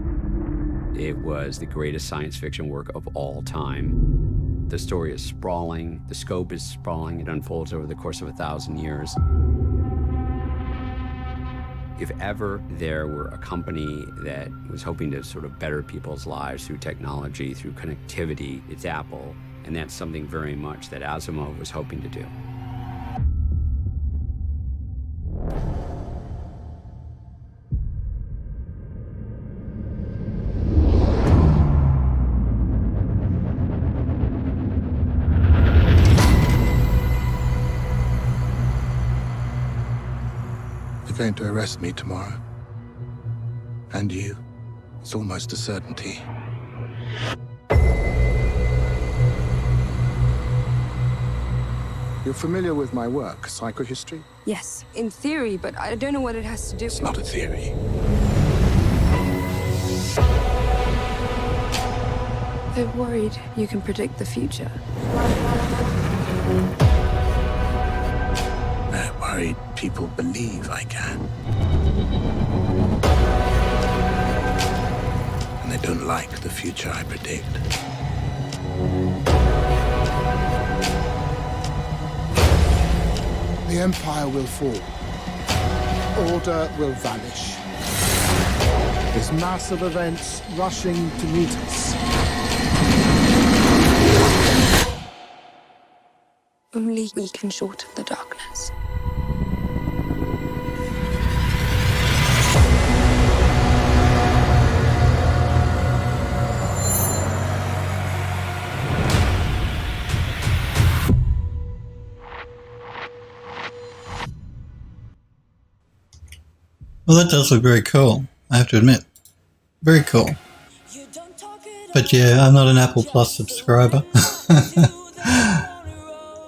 It was the greatest science fiction work of all time. The story is sprawling, the scope is sprawling, it unfolds over the course of 1,000 years. If ever there were a company that was hoping to sort of better people's lives through technology, through connectivity, it's Apple, and that's something very much that Asimov was hoping to do.
Going to arrest me tomorrow. And you. It's almost a certainty. You're familiar with my work, psychohistory?
Yes, in theory, but I don't know what it has to do with...
It's not a theory.
They're worried you can predict the future.
They're worried people future I predict.
The Empire will fall. Order will vanish. This mass of events rushing to meet us.
Only we can shorten the darkness.
Well, that does look very cool, I have to admit. Very cool. But yeah, I'm not an Apple Plus subscriber.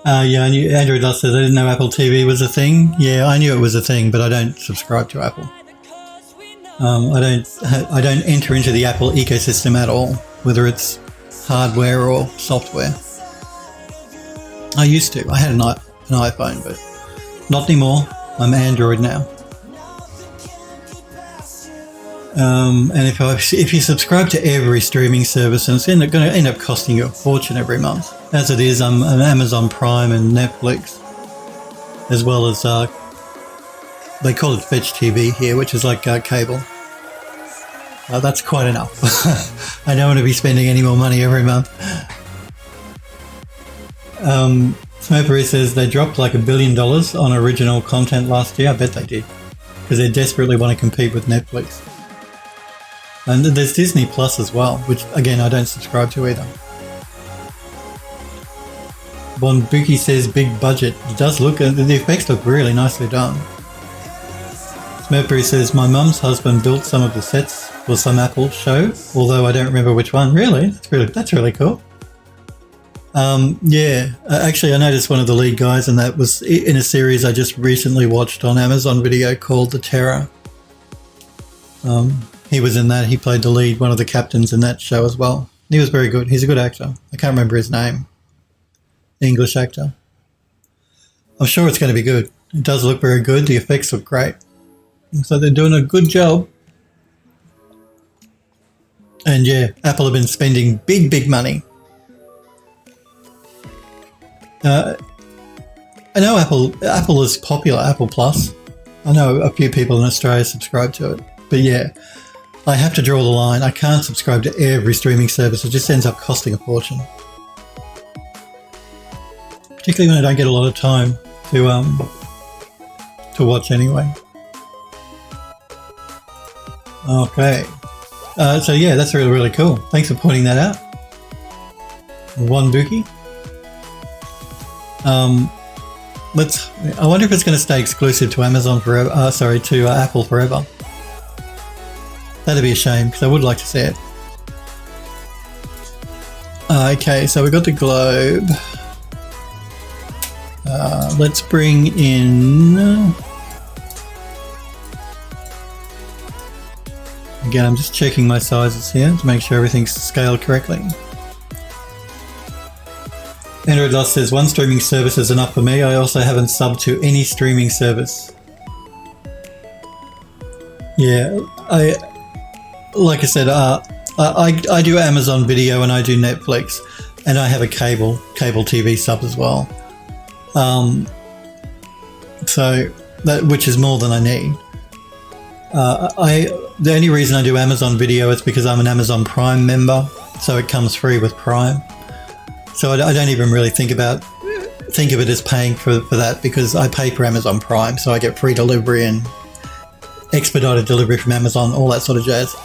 Yeah, I knew Andrew Dust says I didn't know Apple TV was a thing. Yeah, I knew it was a thing, but I don't subscribe to Apple. I don't enter into the Apple ecosystem at all, whether it's hardware or software. I used to. I had an iPhone, but not anymore. I'm Android now. And if you subscribe to every streaming service, and it's going to end up costing you a fortune every month. As it is, I'm on Amazon Prime and Netflix, as well as they call it Fetch TV here, which is like cable. That's quite enough. I don't want to be spending any more money every month. Smokery says they dropped like $1 billion on original content last year. I bet they did, because they desperately want to compete with Netflix. And there's Disney Plus as well, which again I don't subscribe to either. Bonbuki says big budget. It does look, the effects look really nicely done. Smurfberry says my mum's husband built some of the sets for some Apple show, although I don't remember which one. Really? That's really cool. Yeah, actually I noticed one of the lead guys, and that was in a series I just recently watched on Amazon Video called The Terror. He was in that. He played the lead, one of the captains in that show as well. He was very good. He's a good actor. I can't remember his name. English actor. I'm sure it's going to be good. It does look very good. The effects look great. So they're doing a good job. And yeah, Apple have been spending big money. I know Apple is popular, Apple Plus. I know a few people in Australia subscribe to it. But yeah, I have to draw the line. I can't subscribe to every streaming service. It just ends up costing a fortune. Particularly when I don't get a lot of time to watch anyway. Okay. So yeah, that's really cool. Thanks for pointing that out. One Buki. I wonder if it's going to stay exclusive to Amazon forever. To Apple forever. That'd be a shame, because I would like to see it. Okay, so we got the globe. Let's bring in... Again, I'm just checking my sizes here to make sure everything's scaled correctly. Andrew Doss says, one streaming service is enough for me. I also haven't subbed to any streaming service. Yeah, like I said, I do Amazon Video and I do Netflix, and I have a cable TV sub as well. So that, which is more than I need. The only reason I do Amazon Video is because I'm an Amazon Prime member, so it comes free with Prime. So I don't even really think of it as paying for that, because I pay for Amazon Prime, so I get free delivery and expedited delivery from Amazon, all that sort of jazz.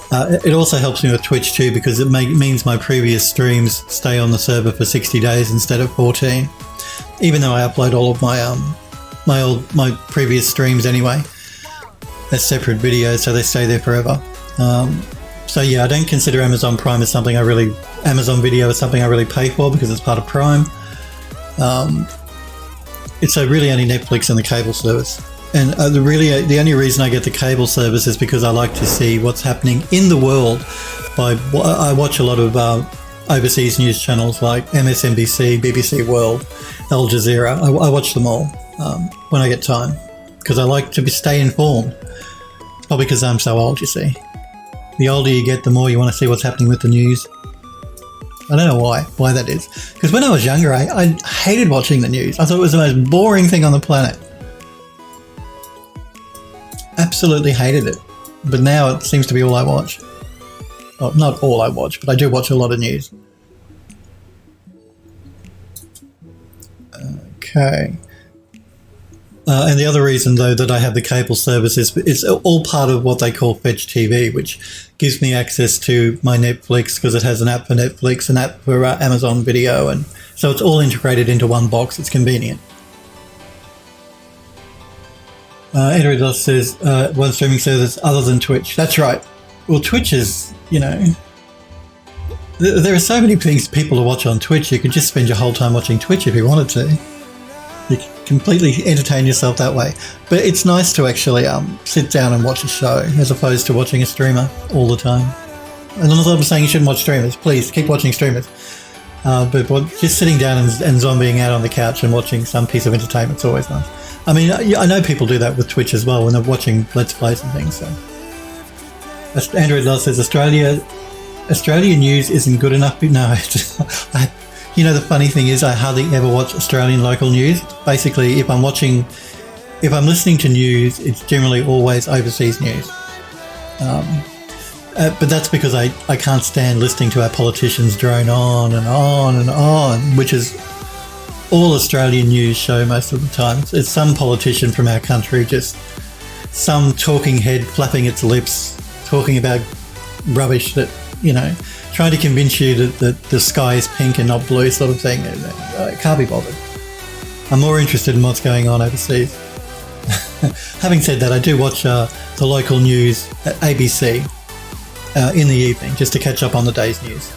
It also helps me with Twitch too, because it means my previous streams stay on the server for 60 days instead of 14. Even though I upload all of my previous streams anyway as separate videos, so they stay there forever. So yeah, I don't consider Amazon Prime as something Amazon Video is something I really pay for, because it's part of Prime. It's really only Netflix and the cable service. And the only reason I get the cable service is because I like to see what's happening in the world. I watch a lot of overseas news channels like MSNBC, BBC World, Al Jazeera. I watch them all when I get time, because I like to stay informed. Probably because I'm so old, you see. The older you get, the more you want to see what's happening with the news. I don't know why that is. Because when I was younger, I hated watching the news. I thought it was the most boring thing on the planet. Absolutely hated it. But now it seems to be all I watch. Well, not all I watch, but I do watch a lot of news. Okay. And the other reason, though, that I have the cable service is it's all part of what they call Fetch TV, which gives me access to my Netflix because it has an app for Netflix, an app for Amazon Video, and so it's all integrated into one box. It's convenient. Android Lost says, one streaming service other than Twitch. That's right. Well, Twitch is, there are so many things people to watch on Twitch. You could just spend your whole time watching Twitch if you wanted to. You can completely entertain yourself that way. But it's nice to actually sit down and watch a show as opposed to watching a streamer all the time. And I'm not saying you shouldn't watch streamers. Please, keep watching streamers. But just sitting down and zombieing out on the couch and watching some piece of entertainment is always nice. I mean, I know people do that with Twitch as well when they're watching Let's Plays and things. So, Android Love says, Australian news isn't good enough. No, the funny thing is I hardly ever watch Australian local news. Basically, if I'm listening to news, it's generally always overseas news. But that's because I can't stand listening to our politicians drone on and on and on, which is all Australian news show most of the time. It's some politician from our country, just some talking head flapping its lips, talking about rubbish that, trying to convince you that the sky is pink and not blue sort of thing. I can't be bothered. I'm more interested in what's going on overseas. Having said that, I do watch the local news at ABC in the evening just to catch up on the day's news.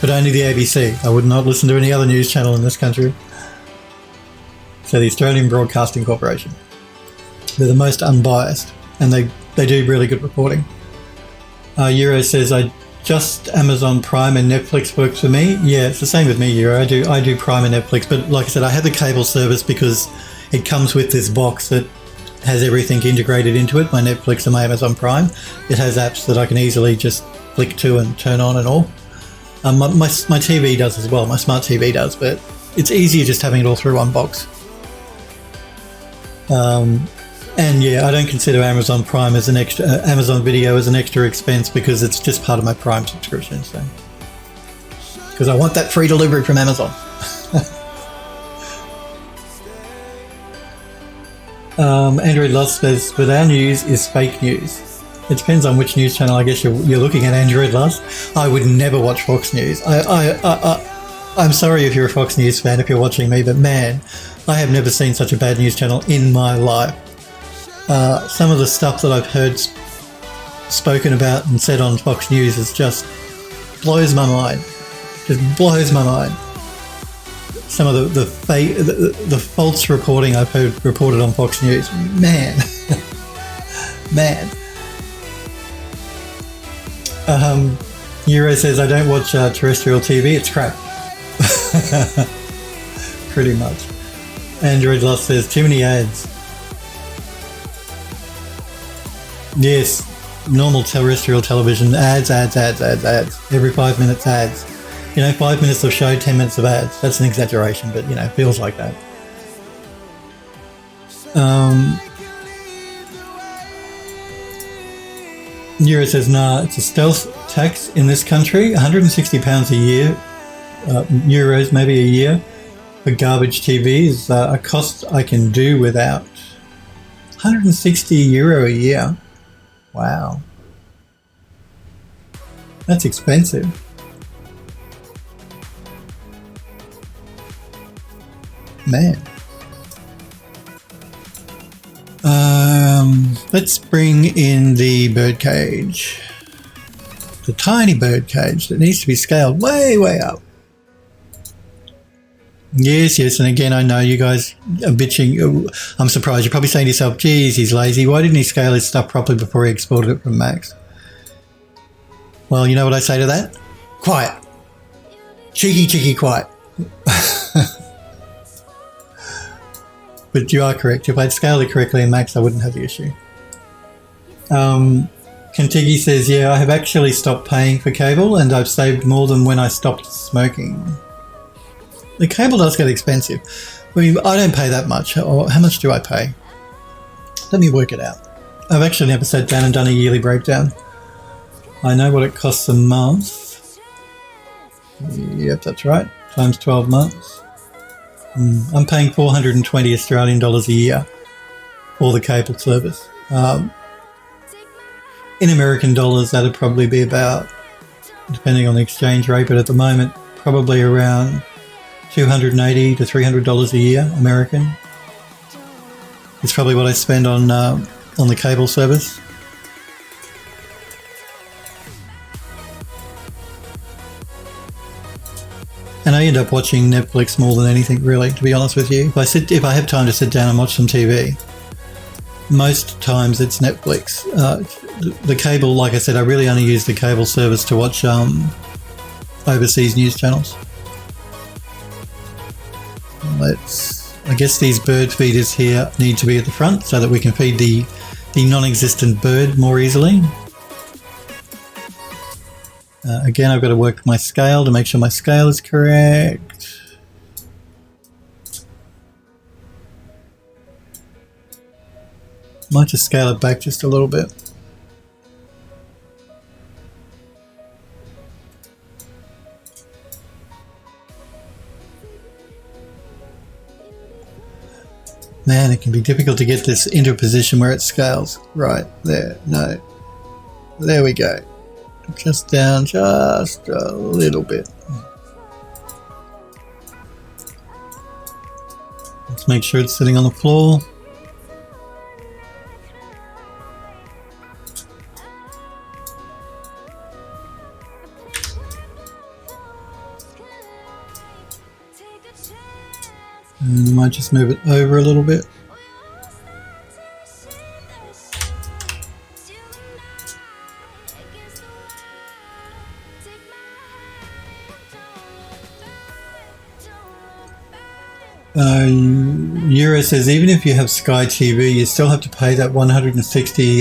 But only the ABC. I would not listen to any other news channel in this country. So the Australian Broadcasting Corporation. They're the most unbiased and they do really good reporting. Euro says, I just Amazon Prime and Netflix works for me. Yeah, it's the same with me, Euro. I do Prime and Netflix, but like I said, I have the cable service because it comes with this box that has everything integrated into it, my Netflix and my Amazon Prime. It has apps that I can easily just flick to and turn on and all. My TV does as well, my smart TV does, but it's easier just having it all through one box. And yeah, I don't consider Amazon Prime as an extra, Amazon Video as an extra expense because it's just part of my Prime subscription. So, because I want that free delivery from Amazon. Android Lost says, but our news is fake news. It depends on which news channel I guess you're looking at, Android Lost. I would never watch Fox News. I'm sorry if you're a Fox News fan, if you're watching me, but man, I have never seen such a bad news channel in my life. Some of the stuff that I've heard spoken about and said on Fox News is just blows my mind. Just blows my mind. Some of the false reporting I've heard reported on Fox News, man, man. Euro says, I don't watch terrestrial TV, it's crap. Pretty much. Android Lost says, too many ads. Yes, normal terrestrial television, ads. Every 5 minutes ads. 5 minutes of show, 10 minutes of ads. That's an exaggeration, but it feels like that. Euro says, nah, it's a stealth tax in this country, £160 a year, euros maybe a year, for garbage TV is a cost I can do without. 160 euro a year. Wow. That's expensive. Man. Let's bring in the birdcage. The tiny birdcage that needs to be scaled way, way up. Yes, and again, I know you guys are bitching. I'm surprised. You're probably saying to yourself, geez, he's lazy. Why didn't he scale his stuff properly before he exported it from Max? Well, you know what I say to that? Quiet. Cheeky, quiet. But you are correct. If I'd scaled it correctly in Max, I wouldn't have the issue. Contigi says, yeah, I have actually stopped paying for cable and I've saved more than when I stopped smoking. The cable does get expensive. I mean, I don't pay that much. Or how much do I pay? Let me work it out. I've actually never sat down and done a yearly breakdown. I know what it costs a month. Yep, that's right. Times 12 months. I'm paying 420 Australian dollars a year for the cable service. In American dollars, that'd probably be about, depending on the exchange rate, but at the moment, probably around $280 to $300 a year American. It's probably what I spend on the cable service. And I end up watching Netflix more than anything, really, to be honest with you. If I have time to sit down and watch some TV, most times it's Netflix. The cable, like I said, I really only use the cable service to watch overseas news channels. I guess these bird feeders here need to be at the front so that we can feed the non-existent bird more easily. Again, I've got to work my scale to make sure my scale is correct. Might just scale it back just a little bit. Man, it can be difficult to get this into a position where it scales. Right, there, no. There we go. Just down just a little bit. Let's make sure it's sitting on the floor. And I might just move it over a little bit. Euro says, even if you have Sky TV, you still have to pay that 160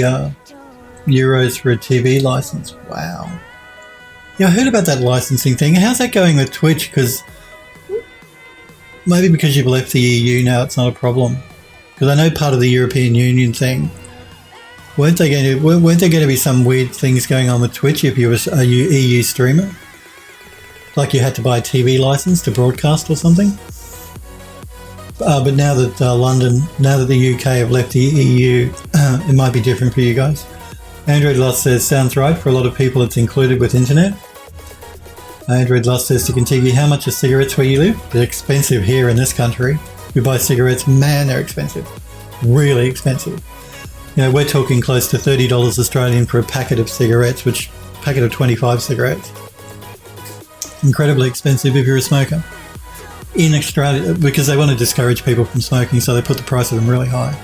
euros for a TV license. Wow. Yeah, I heard about that licensing thing. How's that going with Twitch? Because maybe because you've left the EU now, it's not a problem. Because I know part of the European Union thing, weren't there going to be some weird things going on with Twitch if you were a EU streamer? Like you had to buy a TV license to broadcast or something? But now that now that the UK have left the EU, it might be different for you guys. Android Lust says, sounds right. For a lot of people, it's included with internet. Android Lust says to continue, how much are cigarettes where you live? They're expensive here in this country. We buy cigarettes, man, they're expensive. Really expensive. You know, we're talking close to $30 Australian for a packet of cigarettes, packet of 25 cigarettes. Incredibly expensive if you're a smoker. In Australia, because they want to discourage people from smoking, so they put the price of them really high.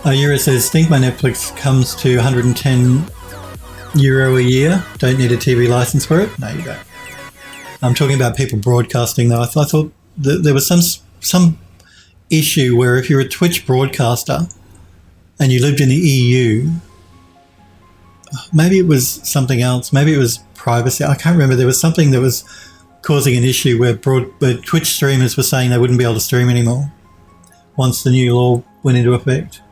Euro says, think my Netflix comes to 110 euro a year. Don't need a TV license for it? No, you don't. I'm talking about people broadcasting though. I thought that there was some issue where if you're a Twitch broadcaster and you lived in the EU, maybe it was something else. Maybe it was privacy. I can't remember. There was something that was causing an issue where Twitch streamers were saying they wouldn't be able to stream anymore once the new law went into effect.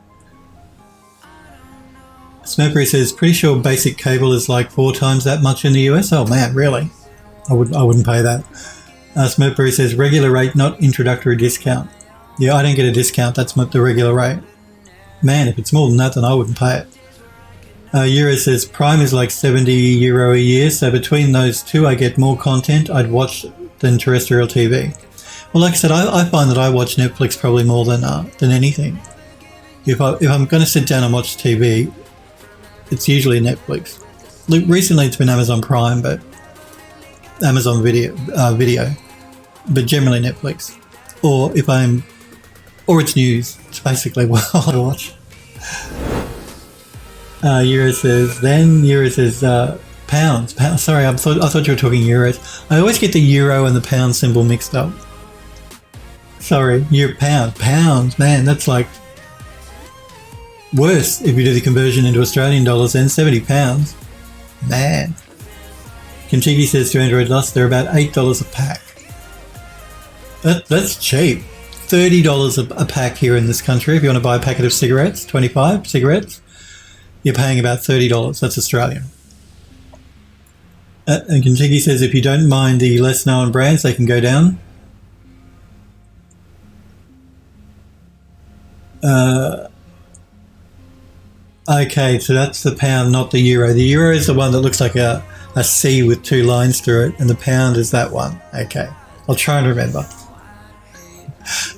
Smurpery says, pretty sure basic cable is like 4 times that much in the US. Oh man, really? I wouldn't pay that. Smurpery says, regular rate, not introductory discount. Yeah, I don't get a discount. That's the regular rate. Man, if it's more than that, then I wouldn't pay it. Euro says, Prime is like 70 euro a year, so between those two I get more content I'd watch than terrestrial TV. Well, like I said, I find that I watch Netflix probably more than anything. If I'm going to sit down and watch TV, it's usually Netflix. Recently it's been Amazon Prime, but Amazon Video, but generally Netflix. Or it's news. It's basically what I watch. Euro says pounds. Sorry, I thought you were talking euros. I always get the euro and the pound symbol mixed up. Sorry, pounds, man, that's like Worse, if you do the conversion into Australian dollars, then £70. Man. Kentucky says to Android Lost, they're about $8 a pack. That's cheap. $30 a pack here in this country. If you want to buy a packet of cigarettes, 25 cigarettes, you're paying about $30. That's Australian. And Kentucky says if you don't mind the less known brands, they can go down. Okay, so that's the pound, not the euro. The euro is the one that looks like a C with 2 lines through it, and the pound is that one. Okay, I'll try and remember.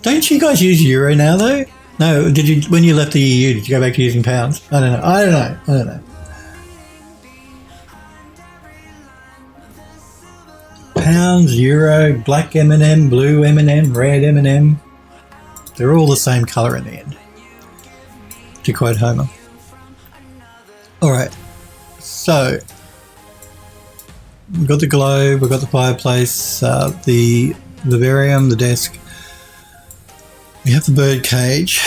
Don't you guys use euro now, though? No, did you? When you left the EU, did you go back to using pounds? I don't know. Pounds, euro, black M&M, blue M&M, red M&M. They're all the same colour in the end, to quote Homer. All right, so we've got the globe, we've got the fireplace, the vivarium, the desk. We have the bird cage.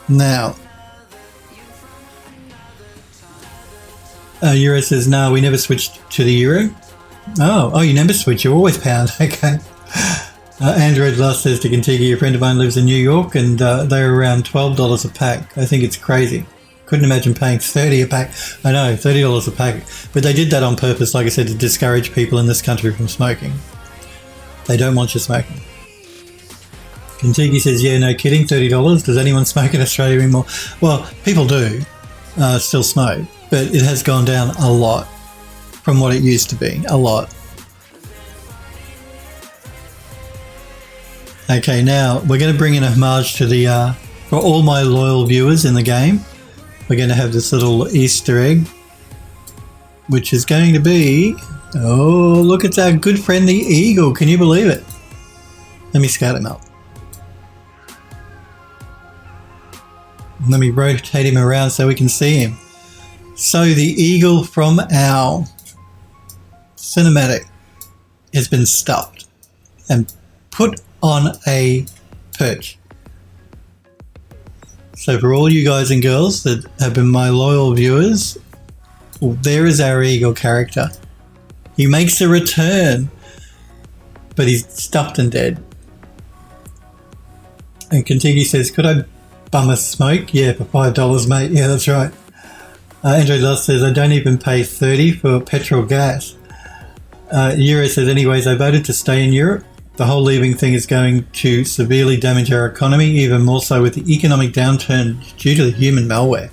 Now, Euro says, no, we never switched to the euro. Oh, you never switch, you're always pound. Okay. Android Last says to Kentucky, a friend of mine lives in New York, and they're around $12 a pack. I think it's crazy. Couldn't imagine paying $30 a pack. I know, $30 a pack. But they did that on purpose, like I said, to discourage people in this country from smoking. They don't want you smoking. Kentucky says, yeah, no kidding, $30. Does anyone smoke in Australia anymore? Well, people do still smoke, but it has gone down a lot from what it used to be. A lot. Okay, now we're going to bring in a homage to the, for all my loyal viewers in the game, we're going to have this little Easter egg, which is going to be, oh, look, it's our good friend the eagle. Can you believe it? Let me scout him up. Let me rotate him around so we can see him. So the eagle from our cinematic has been stuffed and put on a perch. So for all you guys and girls that have been my loyal viewers, well, there is our eagle character. He makes a return, but he's stuffed and dead. And Kentucky says, could I bum a smoke? Yeah, for $5, mate. Yeah, that's right. Andrew Lost says, I don't even pay $30 for petrol gas. Euro says, anyways, I voted to stay in Europe. The whole leaving thing is going to severely damage our economy, even more so with the economic downturn due to the human malware.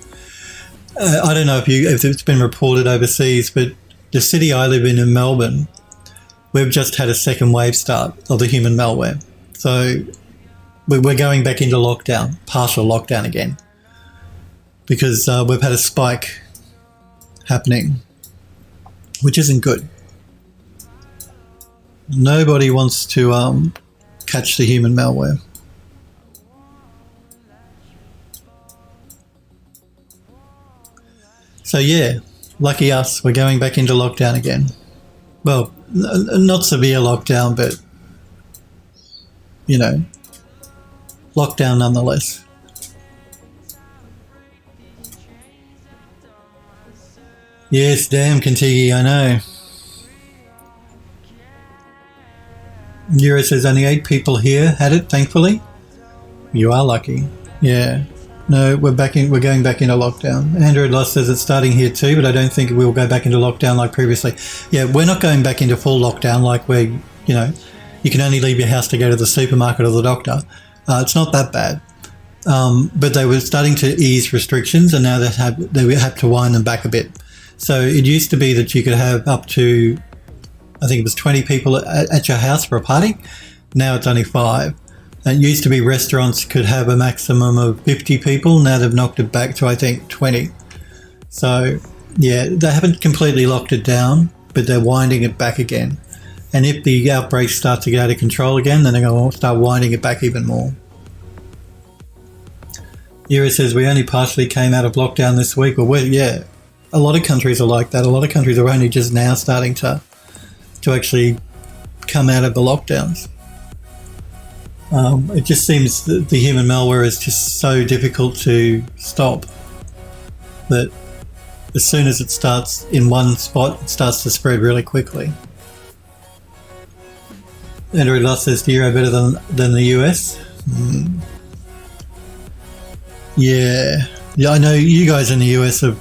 I don't know if it's been reported overseas, but the city I live in Melbourne, we've just had a second wave start of the human malware. So we're going back into lockdown, partial lockdown again, because we've had a spike happening, which isn't good. Nobody wants to catch the human malware. So yeah, lucky us, we're going back into lockdown again. Well, not severe lockdown, but, you know, lockdown nonetheless. Yes, damn Kentucky, I know. Euro says only 8 people here had it, thankfully. You are lucky. Yeah. No, we're going back into lockdown. Android Lost says it's starting here too, but I don't think we'll go back into lockdown like previously. Yeah, we're not going back into full lockdown like where, you know, you can only leave your house to go to the supermarket or the doctor. It's not that bad. But they were starting to ease restrictions, and now they have to wind them back a bit. So it used to be that you could have up to, I think it was 20 people at your house for a party. Now it's only 5. And it used to be restaurants could have a maximum of 50 people. Now they've knocked it back to, I think, 20. So, yeah, they haven't completely locked it down, but they're winding it back again. And if the outbreaks start to get out of control again, then they're going to start winding it back even more. Euro says we only partially came out of lockdown this week. Well, yeah, a lot of countries are like that. A lot of countries are only just now starting to actually come out of the lockdowns. It just seems that the human malware is just so difficult to stop that as soon as it starts in one spot, it starts to spread really quickly. Android Lost says, do Euro better than the US? Yeah, I know you guys in the US have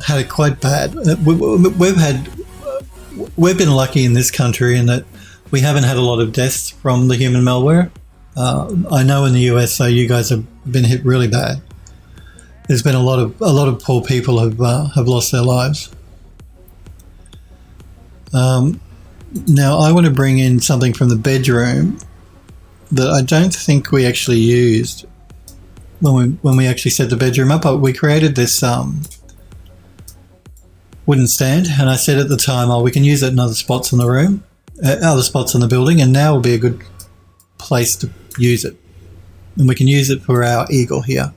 had it quite bad. We've been lucky in this country in that we haven't had a lot of deaths from the human malware. I know in the US, so you guys have been hit really bad. There's been a lot of poor people have lost their lives. Now I want to bring in something from the bedroom that I don't think we actually used when we actually set the bedroom up. But we created this wooden stand, and I said at the time, we can use it in other spots in the room, other spots in the building, and now will be a good place to use it. And we can use it for our eagle here.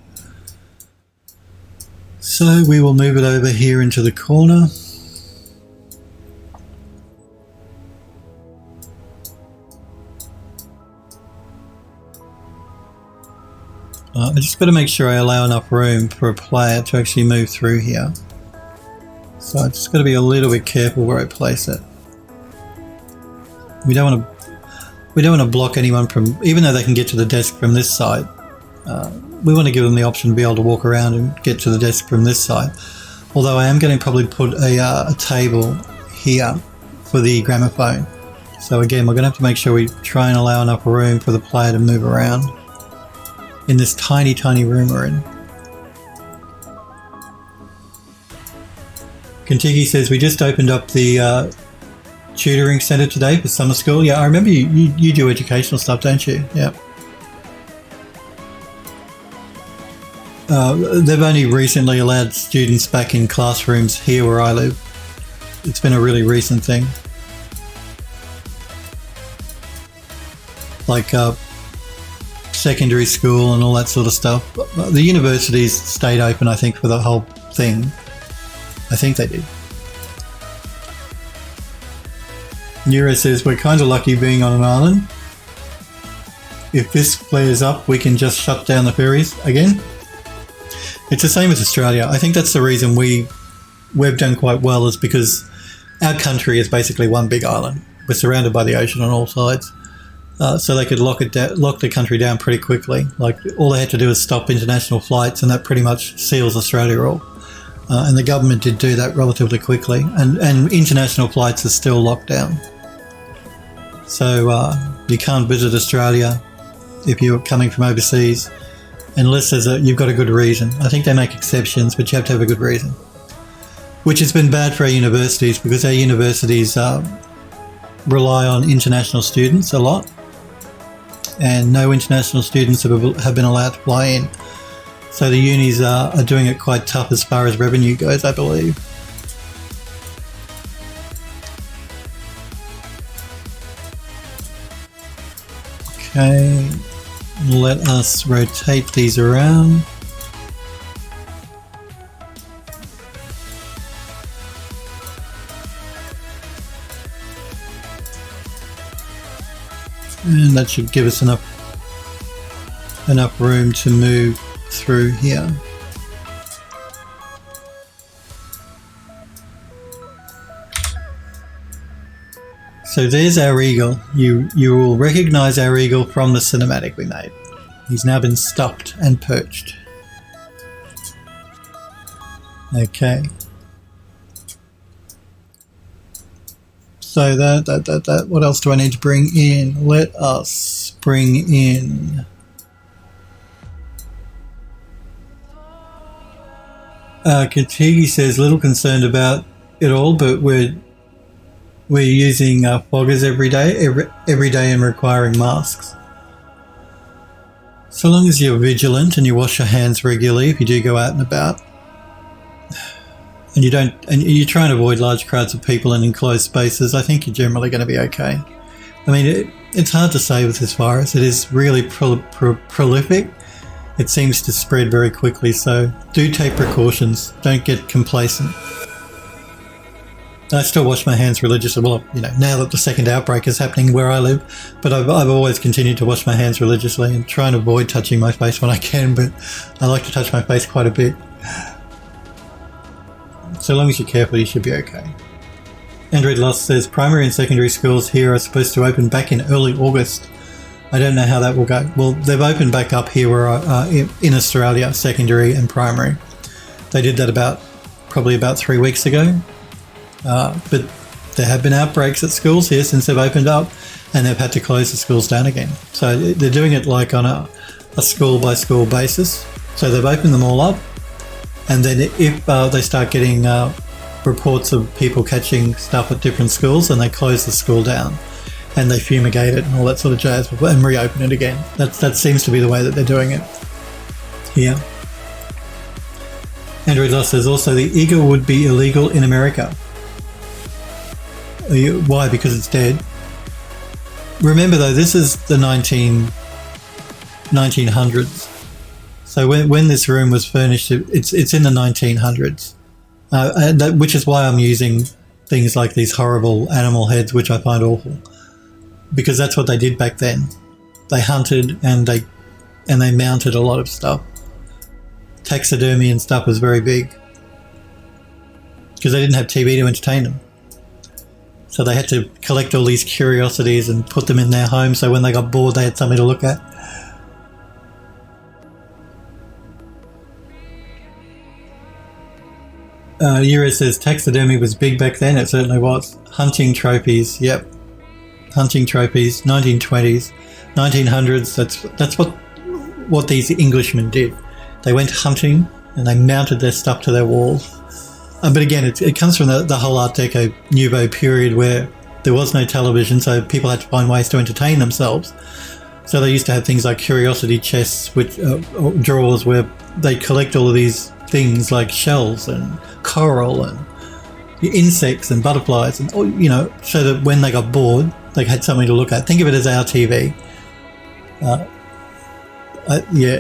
So we will move it over here into the corner. I just got to make sure I allow enough room for a player to actually move through here. So I just got to be a little bit careful where I place it. We don't want to block anyone from, even though they can get to the desk from this side. We want to give them the option to be able to walk around and get to the desk from this side. Although I am going to probably put a table here for the gramophone. So again, we're going to have to make sure we try and allow enough room for the player to move around in this tiny, tiny room we're in. Kentucky says, we just opened up the tutoring centre today for summer school. Yeah, I remember you do educational stuff, don't you? Yeah. They've only recently allowed students back in classrooms here where I live. It's been a really recent thing. Like secondary school and all that sort of stuff. The universities stayed open, I think, for the whole thing. I think they did. Neuro says, we're kind of lucky being on an island. If this flares up, we can just shut down the ferries again. It's the same as Australia. I think that's the reason we've done quite well, is because our country is basically one big island. We're surrounded by the ocean on all sides. So they could lock the country down pretty quickly. Like, all they had to do is stop international flights, and that pretty much seals Australia off. And the government did do that relatively quickly. And international flights are still locked down. So you can't visit Australia if you're coming from overseas unless you've got a good reason. I think they make exceptions, but you have to have a good reason. Which has been bad for our universities, because our universities rely on international students a lot. And no international students have been allowed to fly in. So the unis are doing it quite tough as far as revenue goes, I believe. Okay, let us rotate these around. And that should give us enough room to move through here. So there's our eagle. You will recognize our eagle from the cinematic we made. He's now been stuffed and perched. Okay. So that what else do I need to bring in? Let us bring in Katigi says, little concerned about it all, but we're using foggers every day and requiring masks. So long as you're vigilant and you wash your hands regularly if you do go out and about, and you try and avoid large crowds of people in enclosed spaces, I think you're generally going to be okay. I mean, it's hard to say with this virus. It is really prolific. It seems to spread very quickly, so do take precautions. Don't get complacent. I still wash my hands religiously. Well, now that the second outbreak is happening where I live, but I've always continued to wash my hands religiously and try and avoid touching my face when I can, but I like to touch my face quite a bit. So long as you're careful, you should be okay. Android Lost says primary and secondary schools here are supposed to open back in early August. I don't know how that will go. Well, they've opened back up here where in Australia, secondary and primary. They did that probably about 3 weeks ago. But there have been outbreaks at schools here since they've opened up, and they've had to close the schools down again. So they're doing it like on a school by school basis. So they've opened them all up, and then if they start getting reports of people catching stuff at different schools, then they close the school down and they fumigate it and all that sort of jazz and reopen it again. That seems to be the way that they're doing it here. Android Lost says also the eagle would be illegal in America. Why? Because it's dead. Remember though, this is the 1900s. So when this room was furnished, it's in the 1900s. Which is why I'm using things like these horrible animal heads, which I find awful. Because that's what they did back then. They hunted and they mounted a lot of stuff. Taxidermy and stuff was very big. Because they didn't have TV to entertain them. So they had to collect all these curiosities and put them in their home, so when they got bored they had something to look at. Euro says taxidermy was big back then. It certainly was. Hunting trophies, yep. Hunting trophies, 1920s, 1900s. That's what these Englishmen did. They went hunting and they mounted their stuff to their walls. But again, it comes from the whole Art Deco Nouveau period where there was no television, so people had to find ways to entertain themselves. So they used to have things like curiosity chests, which drawers where they collect all of these things like shells and coral and insects and butterflies, and so that when they got bored, they had something to look at. Think of it as our TV.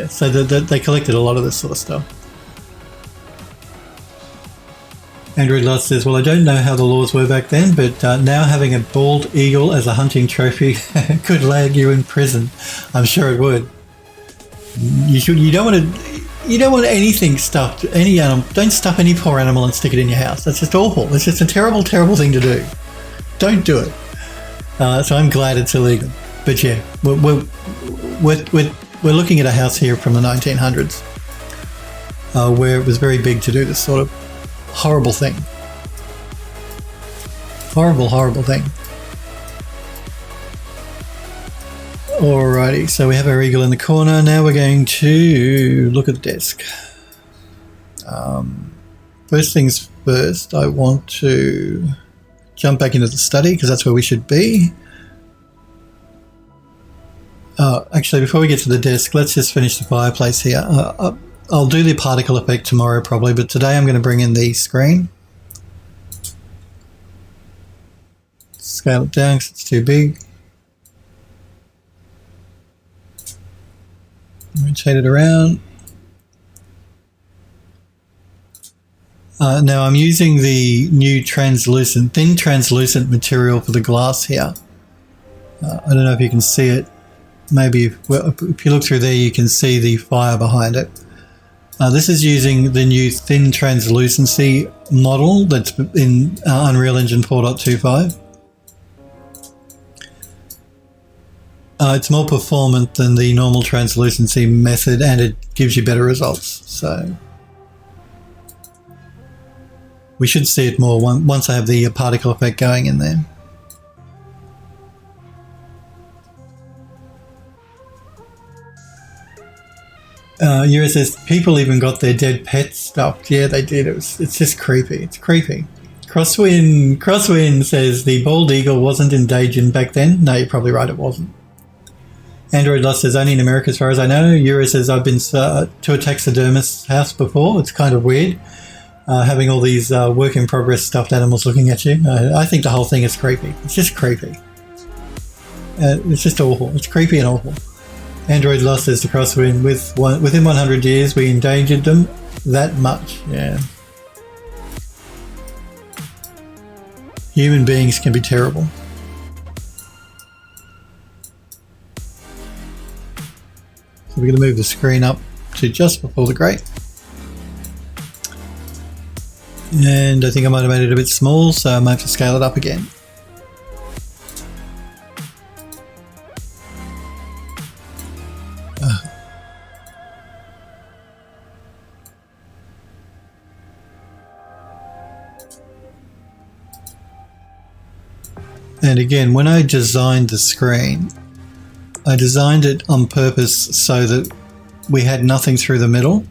So they collected a lot of this sort of stuff. Android Lost says, well, I don't know how the laws were back then, but now having a bald eagle as a hunting trophy could land you in prison. I'm sure it would. You don't want anything stuffed, any animal. Don't stuff any poor animal and stick it in your house. That's just awful. It's just a terrible, terrible thing to do. Don't do it. So I'm glad it's illegal. But yeah, we're looking at a house here from the 1900s where it was very big to do this sort of horrible thing. Horrible, horrible thing. Alrighty, so we have our eagle in the corner. Now we're going to look at the desk. First things first, I want to jump back into the study because that's where we should be. Actually, before we get to the desk, let's just finish the fireplace here. I'll do the particle effect tomorrow probably, but today I'm going to bring in the screen. Scale it down because it's too big. Rotate it around. Now I'm using the new thin translucent material for the glass here. I don't know if you can see it. Maybe if you look through there, you can see the fire behind it. This is using the new thin translucency model that's in Unreal Engine 4.25. It's more performant than the normal translucency method, and it gives you better results. So we should see it more once I have the particle effect going in there. Euro says people even got their dead pets stuffed. Yeah, they did. It's just creepy. It's creepy. Crosswind says the bald eagle wasn't endangered back then. No, you're probably right. It wasn't. Android Lost says only in America as far as I know. Euro says I've been to a taxidermist's house before. It's kind of weird having all these work in progress stuffed animals looking at you. I think the whole thing is creepy. It's just creepy. It's just awful. It's creepy and awful. Android Lost says to Crosswind, within 100 years we endangered them that much. Yeah. Human beings can be terrible. So we're going to move the screen up to just before the grate. And I think I might have made it a bit small, so I might have to scale it up again. And again, when I designed the screen, I designed it on purpose so that we had nothing through the middle.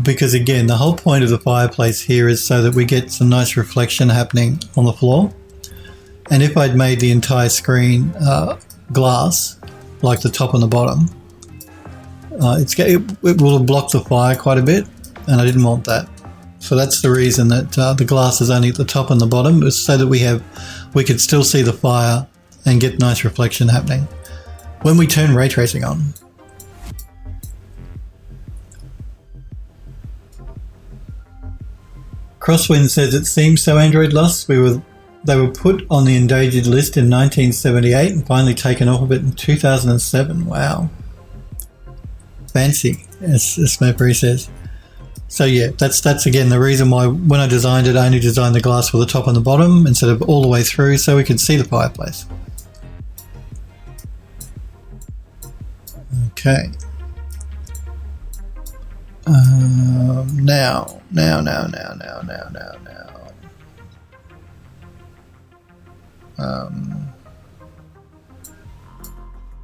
Because again, the whole point of the fireplace here is so that we get some nice reflection happening on the floor. And if I'd made the entire screen glass, like the top and the bottom, it will have blocked the fire quite a bit, and I didn't want that. So that's the reason that the glass is only at the top and the bottom, is so that we could still see the fire and get nice reflection happening. When we turn ray tracing on, Crosswind says it seems so Android lost. They were put on the endangered list in 1978 and finally taken off of it in 2007. Wow. Fancy, as Smurfree says. So yeah, that's again the reason why when I designed it, I only designed the glass for the top and the bottom instead of all the way through, so we could see the fireplace. Okay. Now.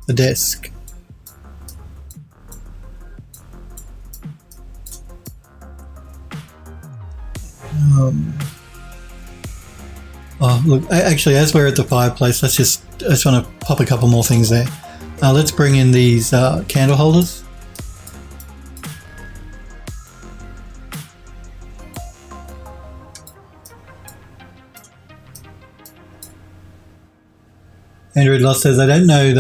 The desk. Oh, look, actually, as we're at the fireplace, I just want to pop a couple more things there. Let's bring in these candle holders. Android Lost says, I didn't know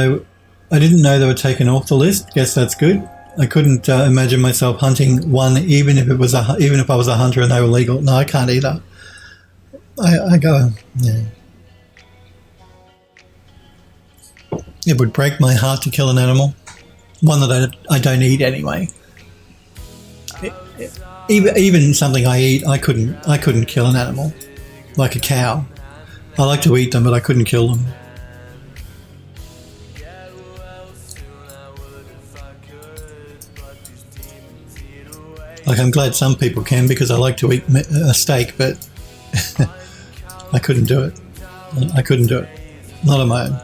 they were taken off the list. Guess that's good. I couldn't imagine myself hunting one, even if I was a hunter and they were legal. No, I can't either. I go, yeah. It would break my heart to kill an animal, one that I don't eat anyway. Even something I eat, I couldn't kill an animal, like a cow. I like to eat them, but I couldn't kill them. Like, I'm glad some people can, because I like to eat a steak, but I couldn't do it. I couldn't do it. Not on my own.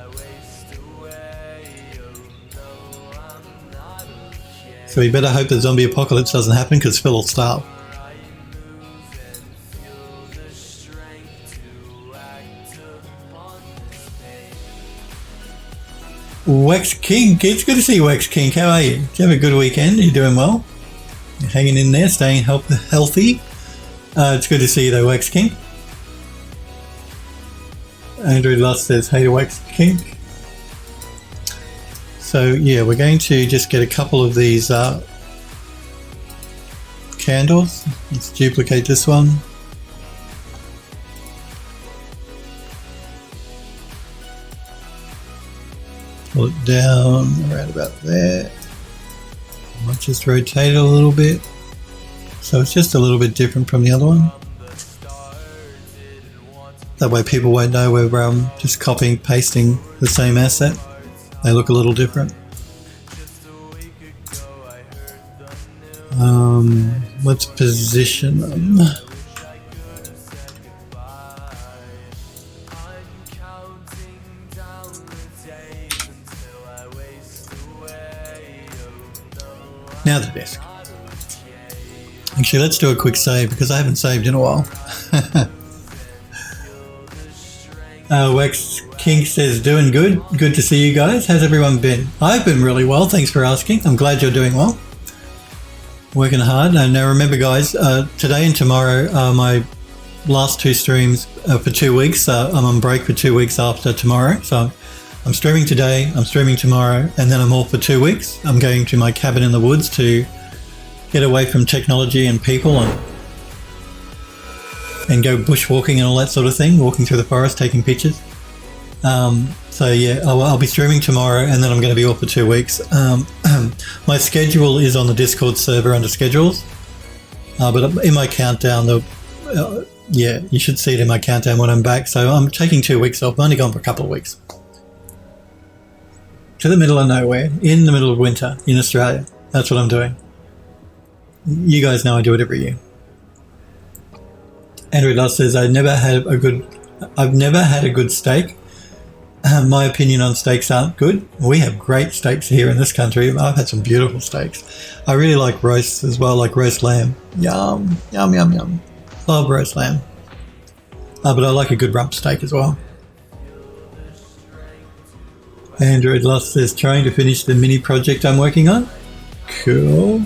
So we better hope the zombie apocalypse doesn't happen, because Phil will starve. Wax King, it's good to see you, Wax King. How are you? Did you have a good weekend? Are you doing well? You're hanging in there, staying healthy. It's good to see you though, Wax King. Andrew Lust says, hey to Wax King. So yeah, we're going to just get a couple of these candles. Let's duplicate this one. Pull it down around about there. I might just rotate it a little bit. So it's just a little bit different from the other one. That way people won't know we're just copying, pasting the same asset. They look a little different. Let's position them. Now the desk. Actually, let's do a quick save because I haven't saved in a while. Wax King says, doing good. Good to see you guys. How's everyone been? I've been really well. Thanks for asking. I'm glad you're doing well. Working hard. And now remember, guys, today and tomorrow are my last two streams for 2 weeks. I'm on break for 2 weeks after tomorrow. So I'm streaming today, I'm streaming tomorrow, and then I'm off for 2 weeks. I'm going to my cabin in the woods to get away from technology and people and go bushwalking and all that sort of thing, walking through the forest, taking pictures. So yeah, I'll be streaming tomorrow, and then I'm going to be off for 2 weeks. My schedule is on the Discord server under schedules, but in my countdown, Yeah, you should see it in my countdown when I'm back. So I'm taking 2 weeks off. I'm only gone for a couple of weeks. To the middle of nowhere, in the middle of winter, in Australia. That's what I'm doing. You guys know I do it every year. Andrew Luss says, I've never had a good steak. My opinion on steaks aren't good. We have great steaks here in this country. I've had some beautiful steaks. I really like roasts as well, like roast lamb. Yum, yum, yum, yum. Love roast lamb. But I like a good rump steak as well. Android Lost says, trying to finish the mini project I'm working on. Cool.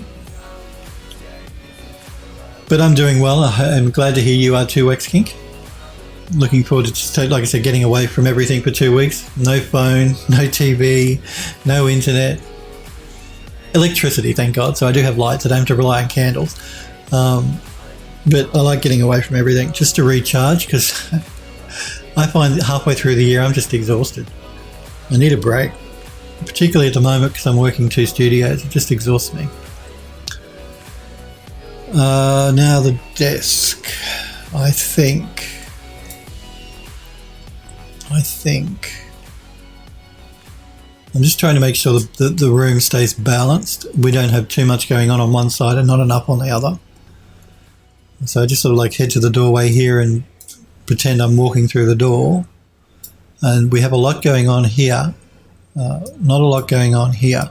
But I'm doing well. I'm glad to hear you are too, X-Kink. Looking forward to just, like I said, getting away from everything for 2 weeks. No phone, no TV, no internet. Electricity, thank God. So I do have lights. I don't have to rely on candles. But I like getting away from everything just to recharge, because I find that halfway through the year I'm just exhausted. I need a break, particularly at the moment because I'm working 2 studios. It just exhausts me. Now the desk. I think I'm just trying to make sure that the room stays balanced. We don't have too much going on one side and not enough on the other. So I just sort of like head to the doorway here and pretend I'm walking through the door. And we have a lot going on here, not a lot going on here.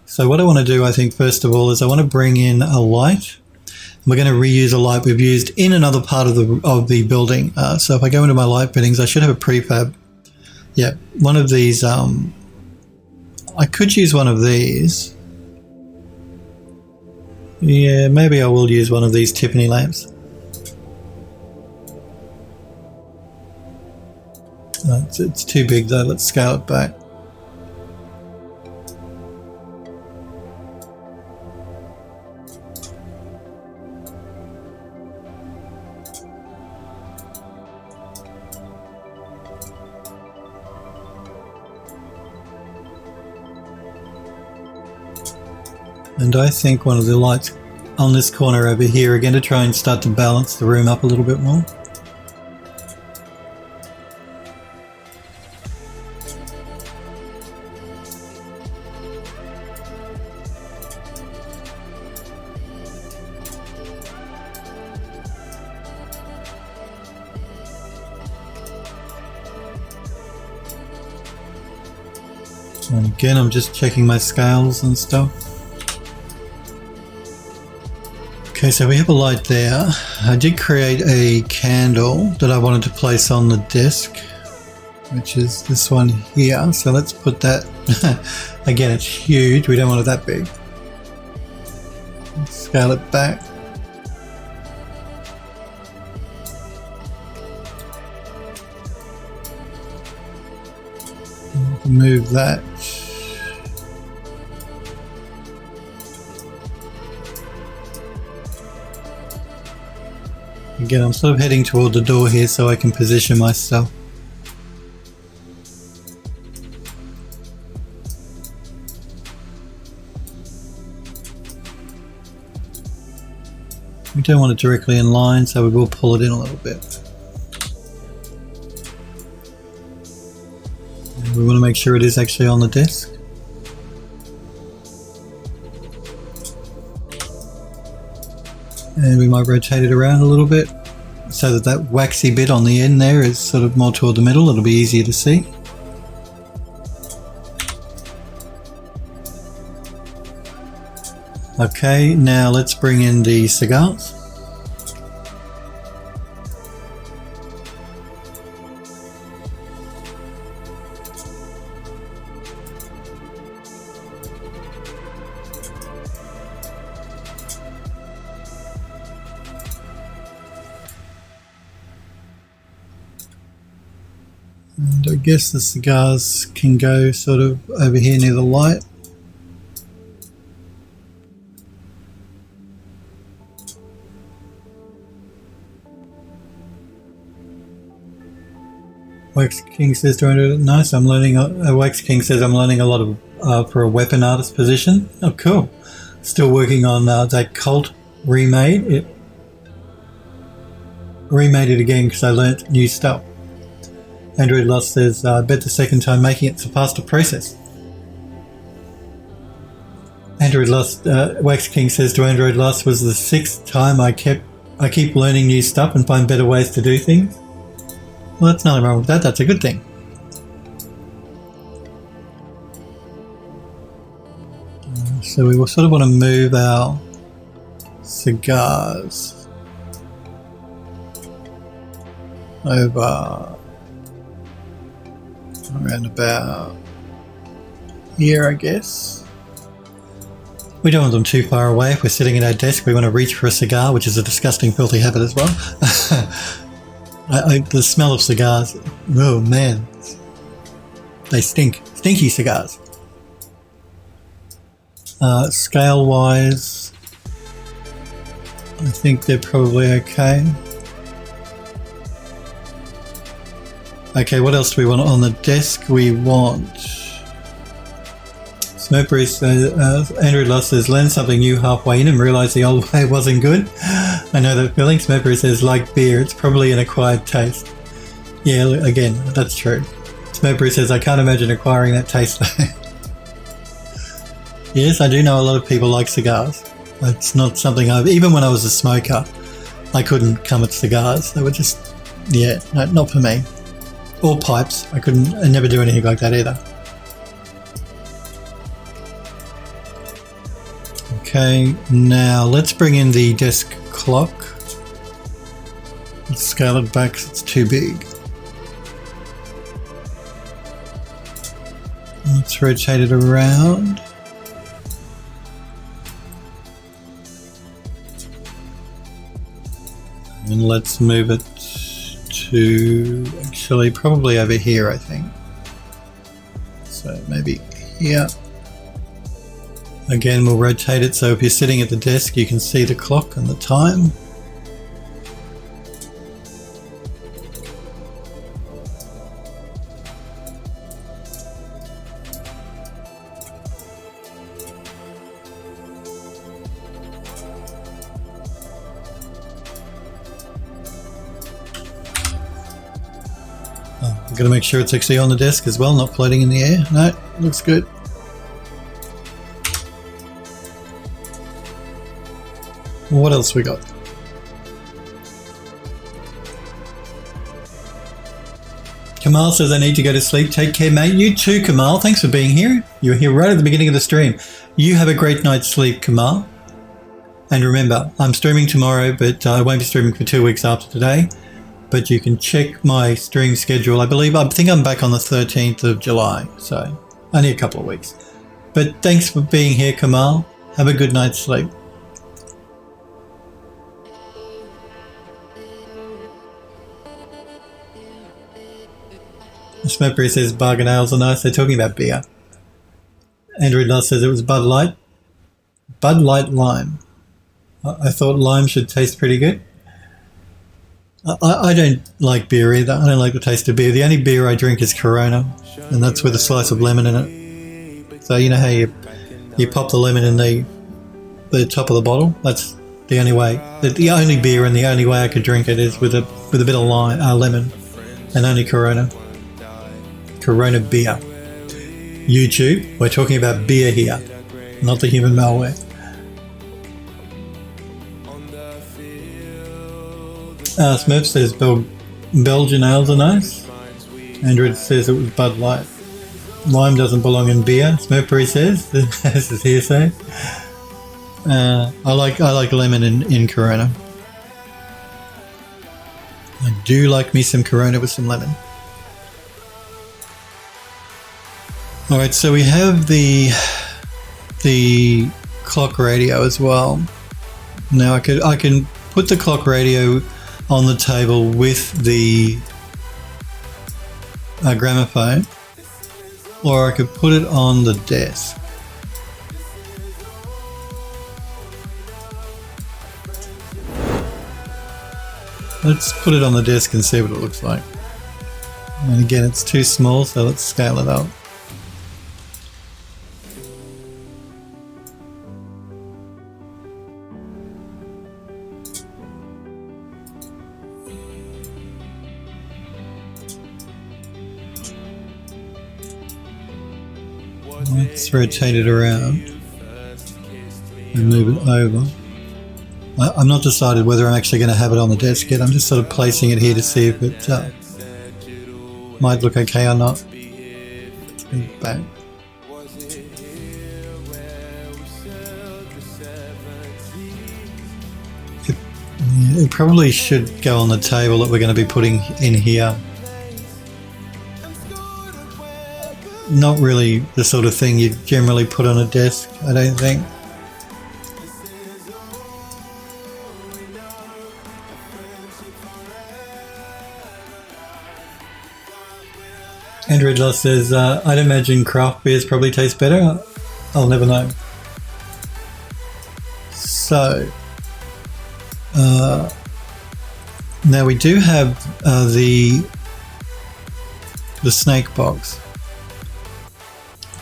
So what I want to do, I think, first of all, is I want to bring in a light. We're going to reuse a light we've used in another part of the building. So if I go into my light fittings, I should have a prefab. Yeah, one of these. I could use one of these. Yeah, maybe I will use one of these Tiffany lamps. It's too big though. Let's scale it back. And I think one of the lights on this corner over here, again, to try and start to balance the room up a little bit more. And again, I'm just checking my scales and stuff. Okay, so we have a light there. I did create a candle that I wanted to place on the desk, which is this one here. So let's put that. Again, it's huge. We don't want it that big. Let's scale it back. Move that. Again, I'm sort of heading toward the door here so I can position myself. We don't want it directly in line, so we will pull it in a little bit. And we want to make sure it is actually on the desk. And we might rotate it around a little bit so that that waxy bit on the end there is sort of more toward the middle. It'll be easier to see. Okay, now let's bring in the cigars. And I guess the cigars can go sort of over here near the light. Wax King says, nice, I'm learning, Wax King says I'm learning a lot of for a weapon artist position. Oh, cool. Still working on that Cult remade. remade it again because I learnt new stuff. Android Lost says, I bet the second time making it's a faster process. Android Lost, Wax King says to Android Lost was the 6th time I keep learning new stuff and find better ways to do things. Well, that's nothing wrong with that. That's a good thing. So we will sort of want to move our cigars over around about here, I guess. We don't want them too far away. If we're sitting at our desk, we want to reach for a cigar, which is a disgusting, filthy habit as well. The smell of cigars, oh man, they stink. Stinky cigars. Scale-wise, I think they're probably okay. Okay, what else do we want on the desk? We want... Smokeberry says, Android Lost says, learn something new halfway in and realise the old way wasn't good. I know that feeling. Smokeberry says, like beer, it's probably an acquired taste. Yeah, again, that's true. Smokeberry says, I can't imagine acquiring that taste though. Yes, I do know a lot of people like cigars. It's not something even when I was a smoker, I couldn't come at cigars. They were just, yeah, no, not for me. Or pipes. I never do anything like that either. Okay, now let's bring in the desk clock. Let's scale it back because it's too big. Let's rotate it around. And let's move it to actually probably over here, I think. So maybe here. Again, we'll rotate it so if you're sitting at the desk, you can see the clock and the time. Got to make sure it's actually on the desk as well, not floating in the air. No, looks good. What else we got? Kamal says I need to go to sleep. Take care, mate. You too, Kamal. Thanks for being here. You were here right at the beginning of the stream. You have a great night's sleep, Kamal. And remember, I'm streaming tomorrow, but I won't be streaming for 2 weeks after today. But you can check my stream schedule. I think I'm back on the 13th of July, so only a couple of weeks. But thanks for being here, Kamal. Have a good night's sleep. Smokeberry says bargain ales are nice. They're talking about beer. Andrew Nuss says it was Bud Light. Bud Light Lime. I thought lime should taste pretty good. I don't like beer either. I don't like the taste of beer. The only beer I drink is Corona, and that's with a slice of lemon in it. So you know how you pop the lemon in the top of the bottle? That's the only way. The only beer and the only way I could drink it is with a bit of lemon, and only Corona. Corona beer. YouTube, we're talking about beer here, not the human malware. Smurf says Belgian ales are nice. Andrew says it was Bud Light. Lime doesn't belong in beer. Smurfberry says this is hearsay. I like lemon in Corona. I do like me some Corona with some lemon. All right, so we have the clock radio as well. Now I can put the clock radio on the table with the gramophone, or I could put it on the desk. Let's put it on the desk and see what it looks like. And again, it's too small, so let's scale it up. Let's rotate it around and move it over. I'm not decided whether I'm actually going to have it on the desk yet. I'm just sort of placing it here to see if it might look okay or not. Back. It probably should go on the table that we're going to be putting in here. Not really the sort of thing you generally put on a desk, I don't think. Andrew Loss says, I'd imagine craft beers probably taste better. I'll never know. So, now we do have the snake box.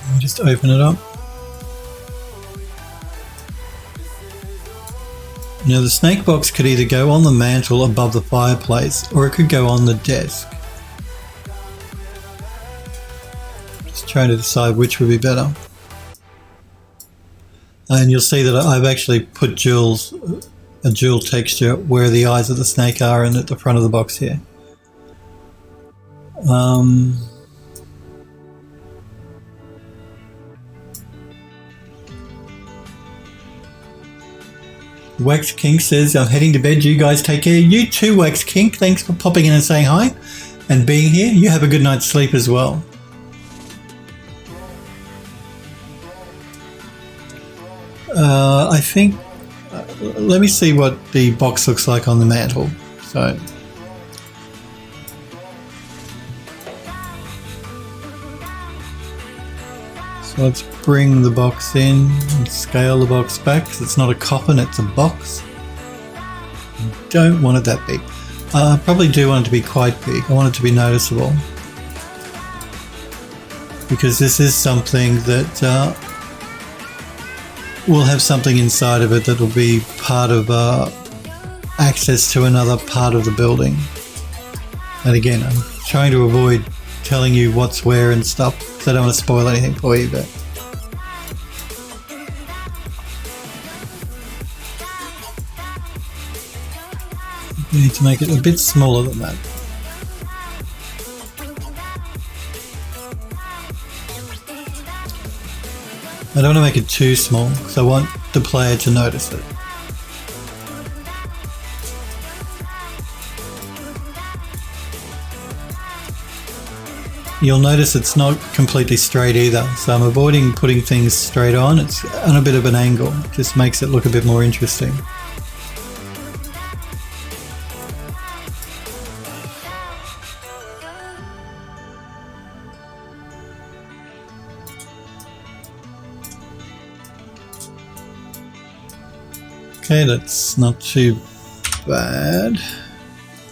Let me just open it up. Now the snake box could either go on the mantle above the fireplace or it could go on the desk. Just trying to decide which would be better. And you'll see that I've actually put a jewel texture where the eyes of the snake are and at the front of the box here. Wax Kink says, I'm heading to bed. You guys take care. You too, Wax Kink. Thanks for popping in and saying hi and being here. You have a good night's sleep as well. I think, let me see what the box looks like on the mantle. So let's bring the box in and scale the box back because it's not a coffin, it's a box. I don't want it that big. I probably do want it to be quite big. I want it to be noticeable because this is something that will have something inside of it that will be part of access to another part of the building. And again, I'm trying to avoid telling you what's where and stuff because I don't want to spoil anything for you, but we need to make it a bit smaller than that. I don't want to make it too small because I want the player to notice it. You'll notice it's not completely straight either, so I'm avoiding putting things straight on. It's on a bit of an angle, it just makes it look a bit more interesting. Okay, that's not too bad.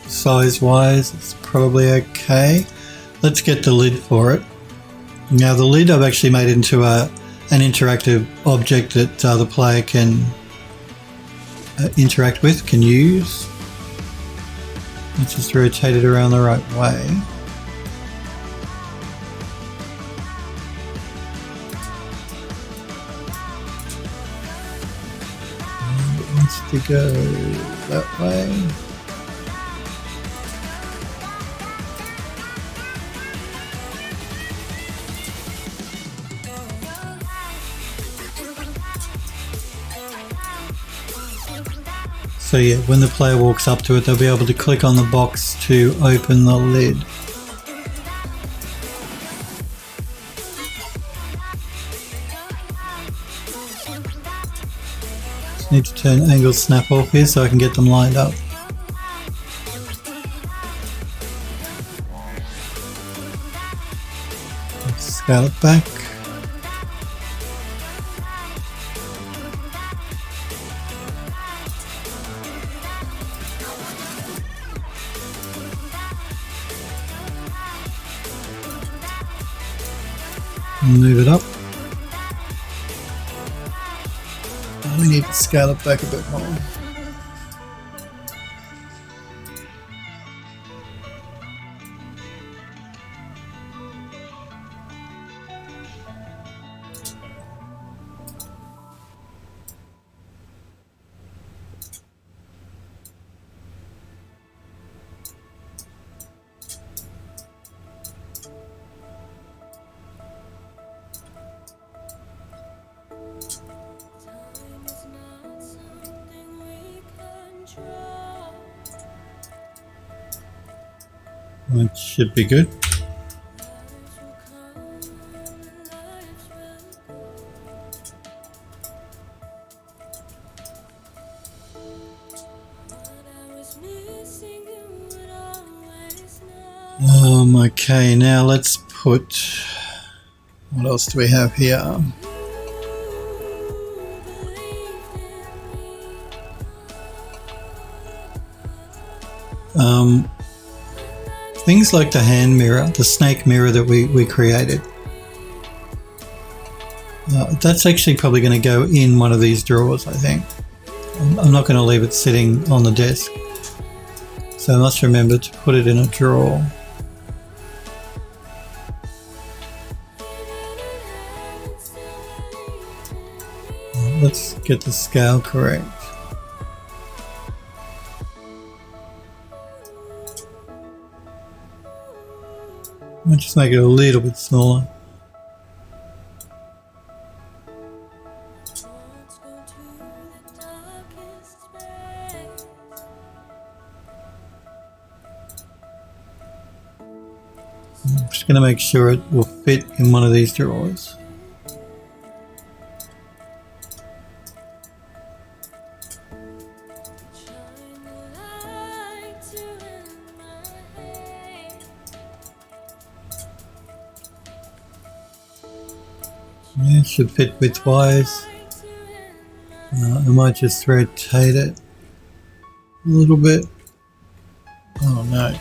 Size-wise, it's probably okay. Let's get the lid for it. Now the lid I've actually made into an interactive object that the player can interact with, can use. Let's just rotate it around the right way. It wants to go that way. So yeah, when the player walks up to it, they'll be able to click on the box to open the lid. Just need to turn angle snap off here so I can get them lined up. Let's scale it back. Move it up. We need to scale it back a bit more. That should be good. Okay, now let's put, what else do we have here? Things like the hand mirror, the snake mirror that we created. That's actually probably going to go in one of these drawers, I think. I'm not going to leave it sitting on the desk. So I must remember to put it in a drawer. Let's get the scale correct. I'll just make it a little bit smaller. I'm just going to make sure it will fit in one of these drawers. Yeah, it should fit widthwise. I might just rotate it a little bit. Oh no,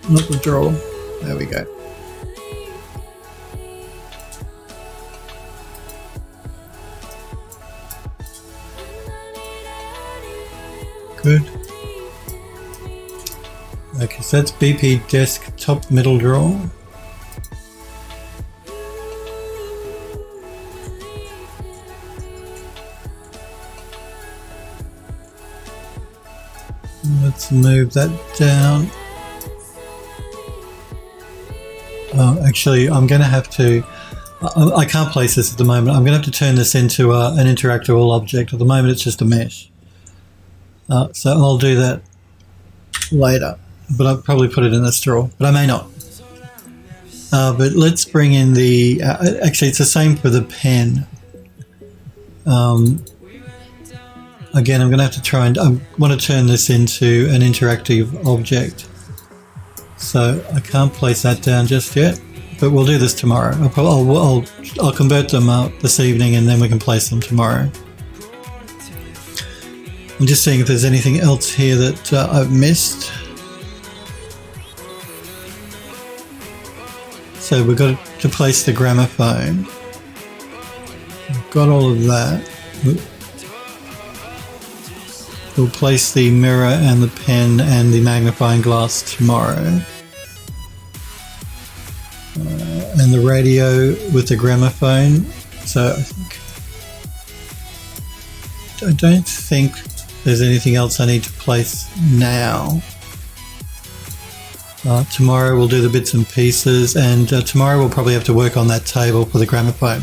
not the drawer. There we go. Good. Okay, so that's BP desk top middle drawer. Let's move that down. Oh, actually, I'm going to have to... I can't place this at the moment. I'm going to have to turn this into an interactable object. At the moment, it's just a mesh. So I'll do that later. But I'll probably put it in this drawer. But I may not. But let's bring in the... actually, it's the same for the pen. Again, I'm going to have to try and... I want to turn this into an interactive object. So I can't place that down just yet. But we'll do this tomorrow. I'll convert them this evening and then we can place them tomorrow. I'm just seeing if there's anything else here that I've missed. So we've got to place the gramophone. We've got all of that. We'll place the mirror and the pen and the magnifying glass tomorrow. And the radio with the gramophone. So I don't think there's anything else I need to place now. Tomorrow we'll do the bits and pieces, and tomorrow we'll probably have to work on that table for the gramophone.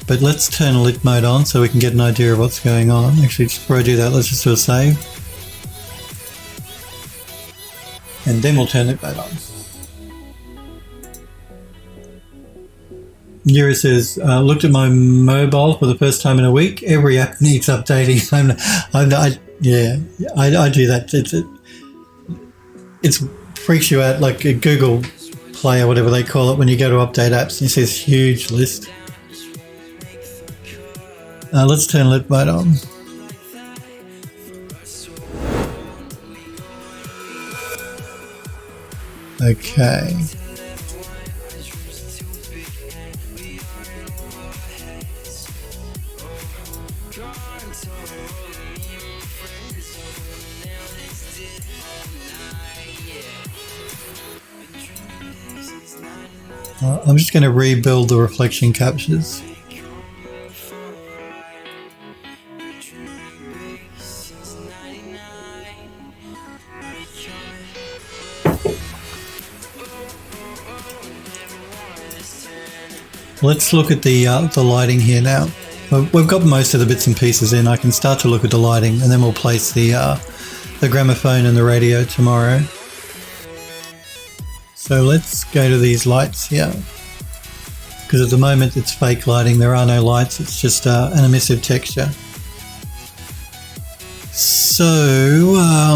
But let's turn lit mode on so we can get an idea of what's going on. Actually, just before I do that, let's just do a save. And then we'll turn lit mode on. Yuri says, looked at my mobile for the first time in a week. Every app needs updating. I do that. It freaks you out, like a Google Play or whatever they call it, when you go to update apps. You see this huge list. Let's turn lit mode on. Okay. I'm just going to rebuild the reflection captures. Let's look at the lighting here now. We've got most of the bits and pieces in. I can start to look at the lighting, and then we'll place the gramophone and the radio tomorrow. So let's go to these lights here. Because at the moment it's fake lighting, there are no lights, it's just an emissive texture. So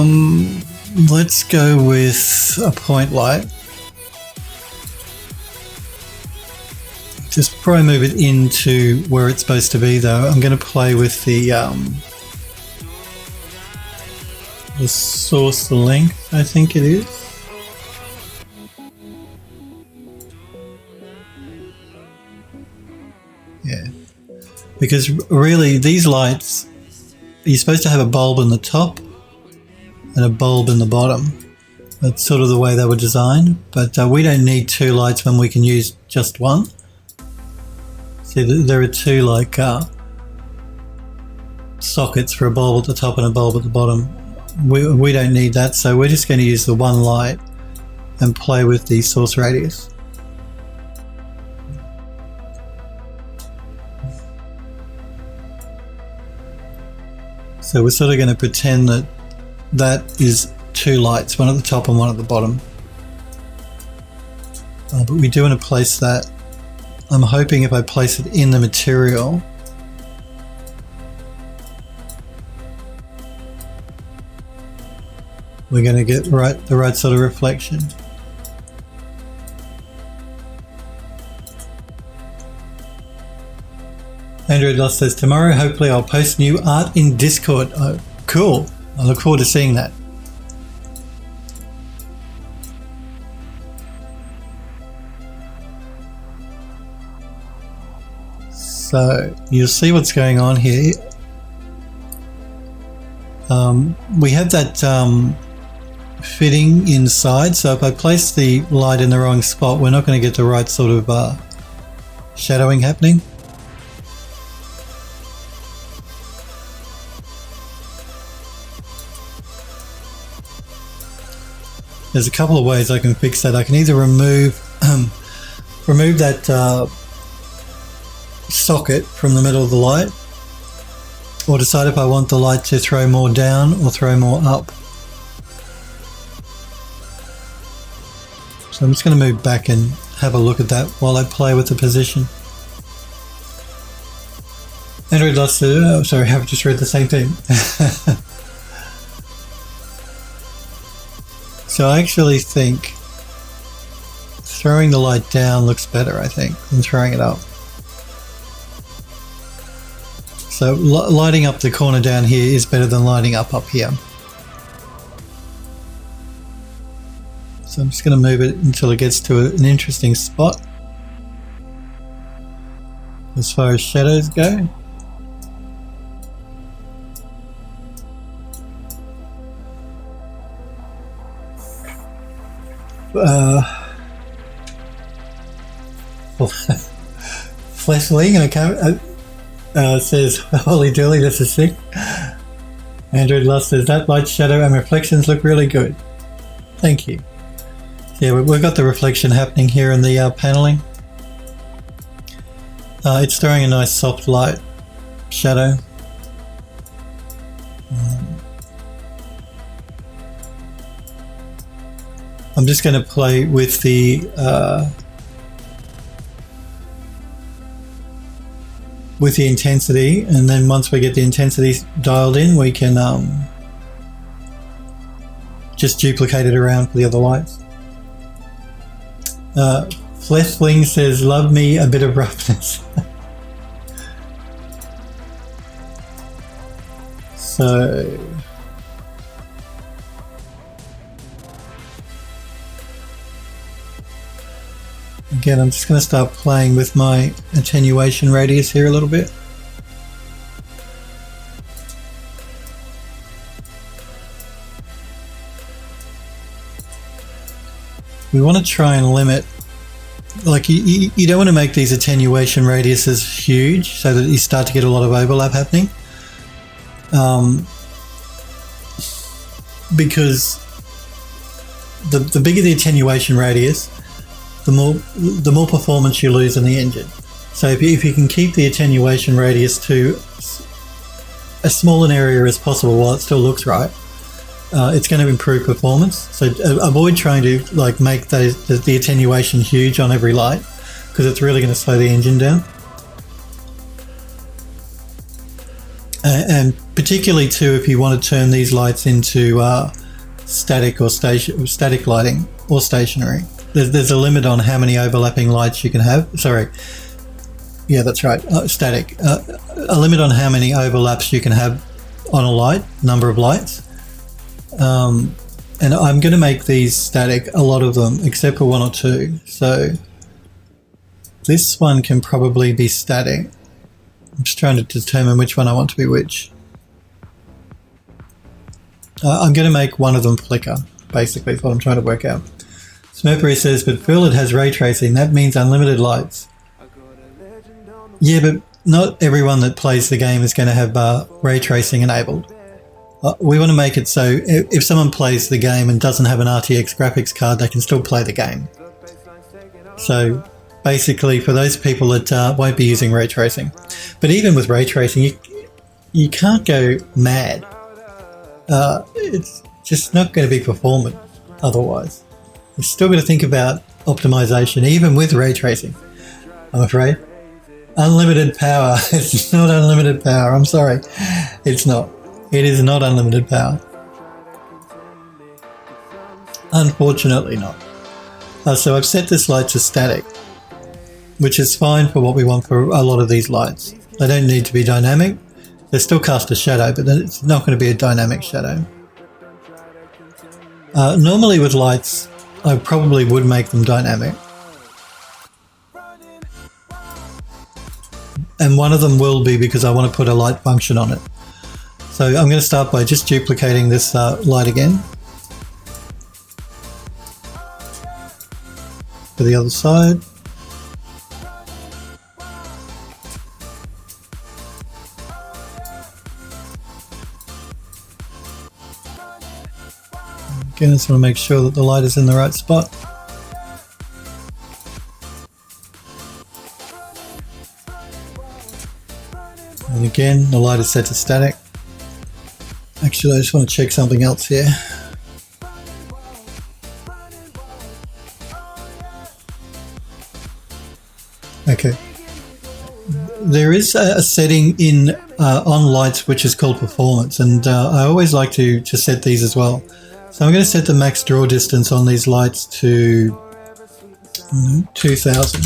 let's go with a point light. Just probably move it into where it's supposed to be though. I'm going to play with the source length, I think it is. Yeah, because really these lights, you're supposed to have a bulb in the top and a bulb in the bottom. That's sort of the way they were designed, but we don't need two lights when we can use just one. See, there are two like sockets for a bulb at the top and a bulb at the bottom. We don't need that, so we're just going to use the one light and play with the source radius. So we're sort of going to pretend that that is two lights, one at the top and one at the bottom. But we do want to place that. I'm hoping if I place it in the material, we're going to get the right sort of reflection. Android Lost says, tomorrow hopefully I'll post new art in Discord. Oh, cool. I look forward to seeing that. So you'll see what's going on here. We have that fitting inside, so if I place the light in the wrong spot, we're not going to get the right sort of shadowing happening. There's a couple of ways I can fix that. I can either remove that socket from the middle of the light, or decide if I want the light to throw more down or throw more up. So I'm just going to move back and have a look at that while I play with the position. Android Lost said, oh sorry, I've just read the same thing. So I actually think throwing the light down looks better, I think, than throwing it up. So lighting up the corner down here is better than lighting up here. So I'm just going to move it until it gets to an interesting spot. As far as shadows go. Fleshling says, holy dooly, this is sick. Android Lost says, that light, shadow and reflections look really good. Thank you. Yeah, we've got the reflection happening here in the paneling. It's throwing a nice soft light shadow. I'm just going to play with the intensity, and then once we get the intensity dialed in, we can just duplicate it around for the other lights. Fleshling says, love me a bit of roughness. So again, I'm just going to start playing with my attenuation radius here a little bit. We want to try and limit, like you don't want to make these attenuation radiuses huge so that you start to get a lot of overlap happening. Because the bigger the attenuation radius, the more performance you lose in the engine. So if you can keep the attenuation radius to as small an area as possible while it still looks right, it's going to improve performance. So avoid trying to like make the attenuation huge on every light, because it's really going to slow the engine down. And particularly too, if you want to turn these lights into static lighting or stationary, there's a limit on how many overlapping lights you can have. Sorry, yeah, that's right, static. A limit on how many overlaps you can have on a light, number of lights. And I'm going to make these static, a lot of them, except for one or two. So this one can probably be static. I'm just trying to determine which one I want to be which. I'm going to make one of them flicker, basically, is what I'm trying to work out. Smurpery says, but Phil, it has ray tracing. That means unlimited lights. Yeah, but not everyone that plays the game is going to have ray tracing enabled. We want to make it so if someone plays the game and doesn't have an RTX graphics card, they can still play the game. So basically, for those people that won't be using ray tracing. But even with ray tracing, you can't go mad. It's just not going to be performant otherwise. You're still going to think about optimization, even with ray tracing, I'm afraid. Unlimited power. It's not unlimited power. I'm sorry. It's not. It is not unlimited power. Unfortunately not. So I've set this light to static, which is fine for what we want for a lot of these lights. They don't need to be dynamic. They still cast a shadow, but then it's not going to be a dynamic shadow. Normally with lights, I probably would make them dynamic. And one of them will be because I want to put a light function on it. So I'm going to start by just duplicating this light again for the other side. Again, I just want to make sure that the light is in the right spot. And again, the light is set to static. Actually, I just want to check something else here. Okay. There is a setting in on lights which is called performance, and I always like to set these as well. So I'm going to set the max draw distance on these lights to 2000.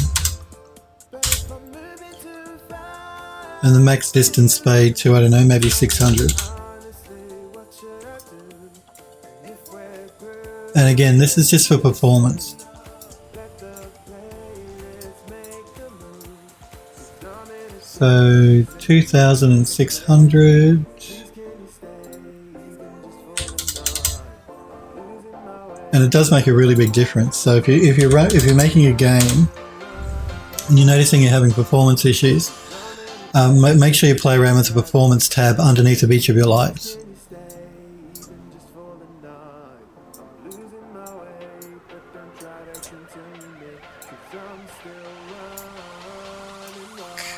And the max distance fade to, I don't know, maybe 600. And again, this is just for performance. So 2600. And it does make a really big difference. So if you're making a game and you're noticing you're having performance issues, make sure you play around with the performance tab underneath of each of your lights.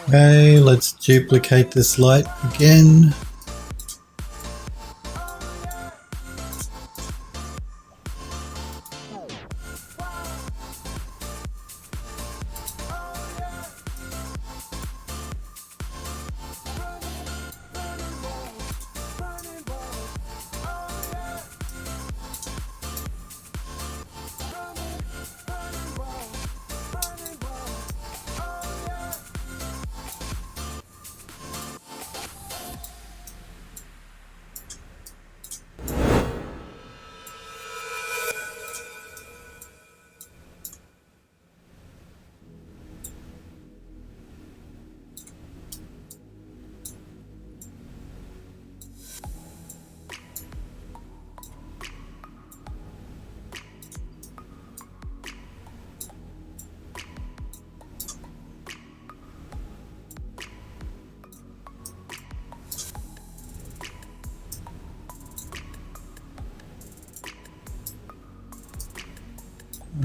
Okay, let's duplicate this light again.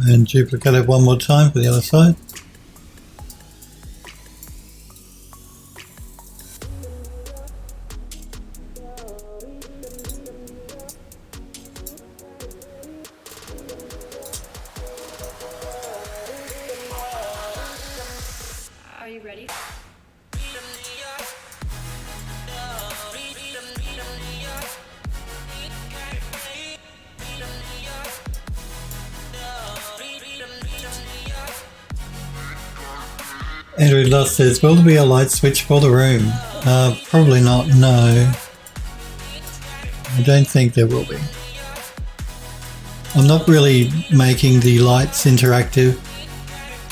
And duplicate it one more time for the other side. Andrew Lost says, will there be a light switch for the room? Probably not, no. I don't think there will be. I'm not really making the lights interactive.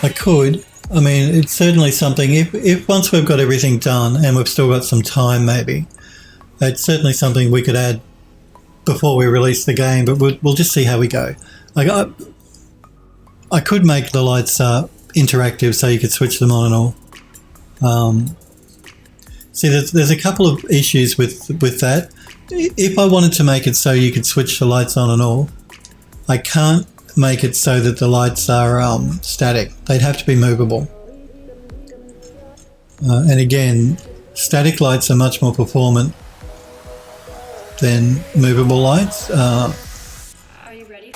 I could. I mean, it's certainly something, if once we've got everything done and we've still got some time maybe, it's certainly something we could add before we release the game, but we'll just see how we go. Like I could make the lights interactive so you could switch them on and all. See, there's a couple of issues with that. If I wanted to make it so you could switch the lights on and all, I can't make it so that the lights are static. They'd have to be movable. And again, static lights are much more performant than movable lights.
Are you ready?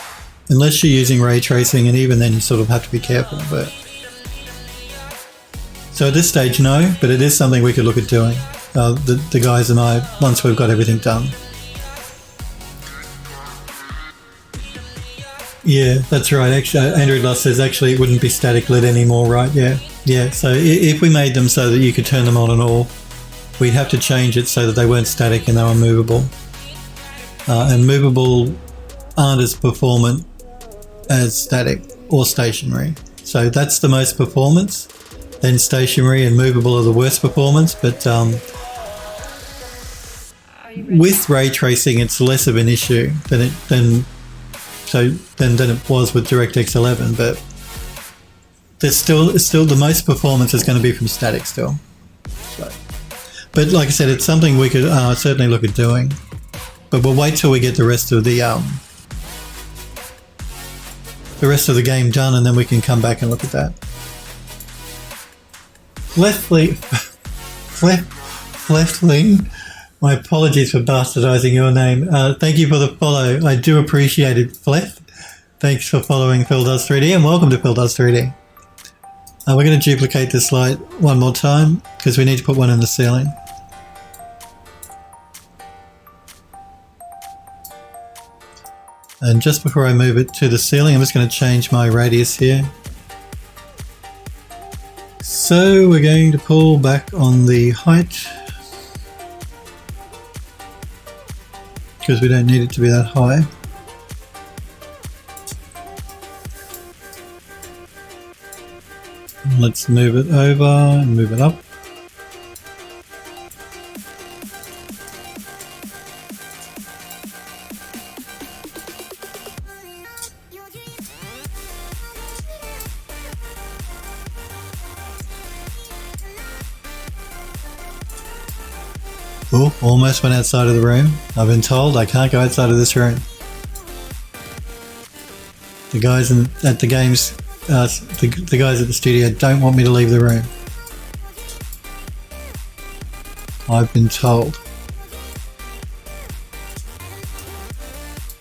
Unless you're using ray tracing, and even then you sort of have to be careful. But so at this stage, no, but it is something we could look at doing. The guys and I, once we've got everything done. Yeah, that's right. Actually, Andrew Loss says actually it wouldn't be static lit anymore, right? Yeah. So if we made them so that you could turn them on and off, we'd have to change it so that they weren't static and they were movable. And movable aren't as performant as static or stationary. So that's the most performance. Then stationary and movable are the worst performance. But with ray tracing, it's less of an issue than it was with DirectX 11. But there's still the most performance is going to be from static still. So, but like I said, it's something we could certainly look at doing. But we'll wait till we get the rest of the game done, and then we can come back and look at that. Flefling, my apologies for bastardizing your name. Thank you for the follow. I do appreciate it, Flef. Thanks for following Phil Does 3D, and welcome to Phil Does 3D. We're going to duplicate this light one more time because we need to put one in the ceiling. And just before I move it to the ceiling, I'm just going to change my radius here. So we're going to pull back on the height because we don't need it to be that high. Let's move it over and move it up. Oh, almost went outside of the room. I've been told I can't go outside of this room. The guys at the games, the guys at the studio don't want me to leave the room. I've been told.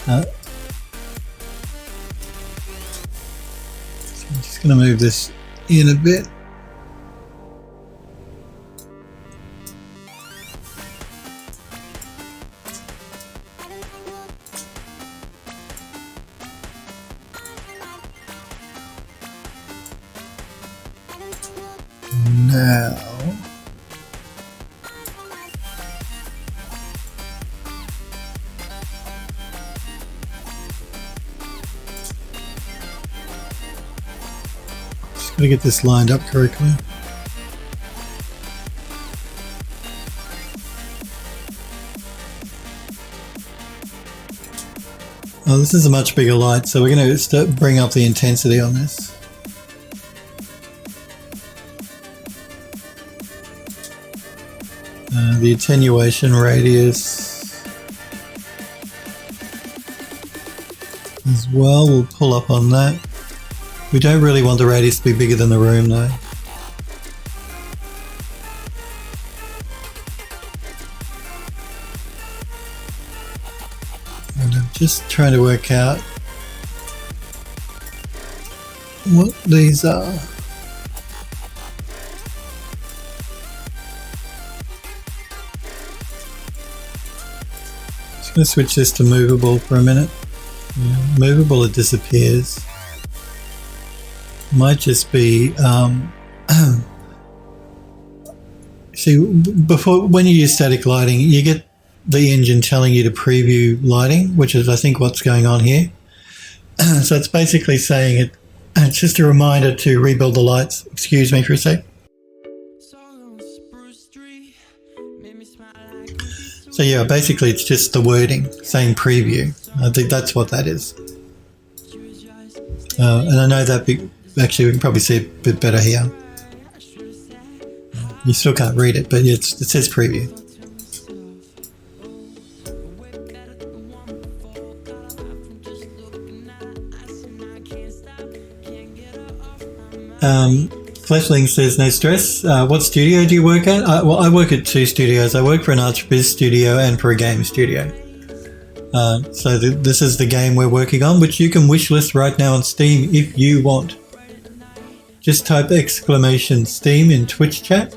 So I'm just going to move this in a bit. Now, just got to get this lined up correctly. Oh, this is a much bigger light, so we're going to bring up the intensity on this. The attenuation radius as well, we'll pull up on that. We don't really want the radius to be bigger than the room though. And I'm just trying to work out what these are. I'm going to switch this to movable for a minute. Yeah, movable, it disappears. Might just be See, before when you use static lighting, you get the engine telling you to preview lighting, which is I think what's going on here. So it's basically saying it's just a reminder to rebuild the lights. Excuse me for a sec. So yeah, basically it's just the wording saying preview. I think that's what that is. And I know that actually we can probably see it a bit better here. You still can't read it, but it says preview. Fleshling says, no stress. What studio do you work at? Well, I work at 2 studios. I work for an Arch Biz studio and for a game studio. So this is the game we're working on, which you can wishlist right now on Steam if you want. Just type !Steam in Twitch chat,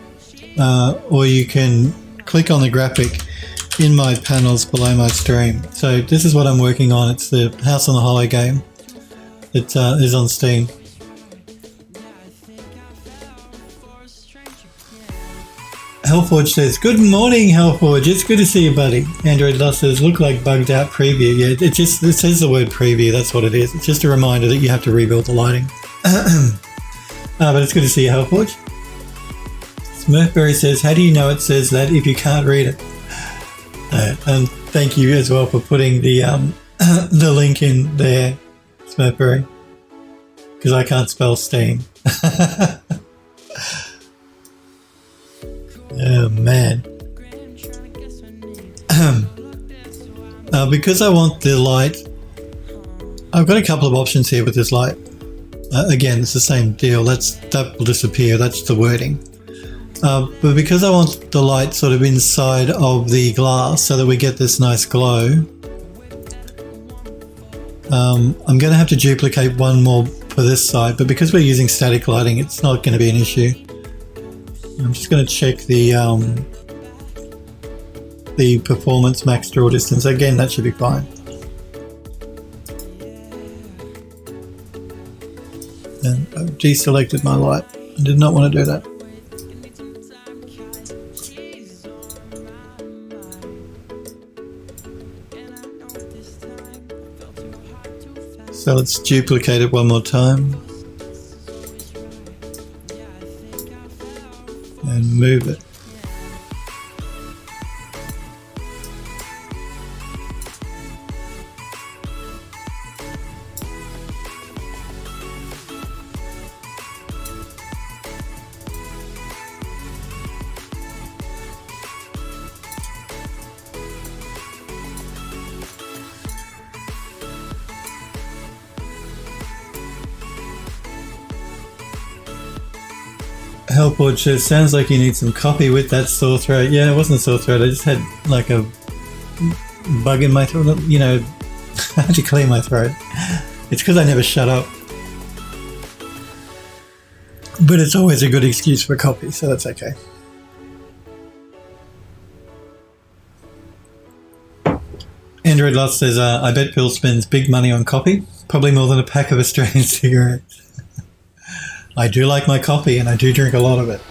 or you can click on the graphic in my panels below my stream. So this is what I'm working on. It's the House on the Hollow game. It is on Steam. Hellforge says, good morning, Hellforge. It's good to see you, buddy. Android Lost says, look like bugged out preview. Yeah, it says the word preview. That's what it is. It's just a reminder that you have to rebuild the lighting. But it's good to see you, Hellforge. Smurfberry says, how do you know it says that if you can't read it? And thank you as well for putting the the link in there, Smurfberry, because I can't spell Steam. Oh man. Because I want the light, I've got a couple of options here with this light. Again, it's the same deal. That will disappear. That's the wording. But because I want the light sort of inside of the glass so that we get this nice glow, I'm going to have to duplicate one more for this side. But because we're using static lighting, it's not going to be an issue. I'm just going to check the performance max draw distance. Again, that should be fine. And I've deselected my light. I did not want to do that. So let's duplicate it one more time. And move it. Hellforge says, sounds like you need some coffee with that sore throat. Yeah, it wasn't a sore throat. I just had like a bug in my throat. You know, I had to clear my throat. It's because I never shut up. But it's always a good excuse for coffee, so that's okay. Android Lost says, I bet Bill spends big money on coffee. Probably more than a pack of Australian cigarettes. I do like my coffee and I do drink a lot of it.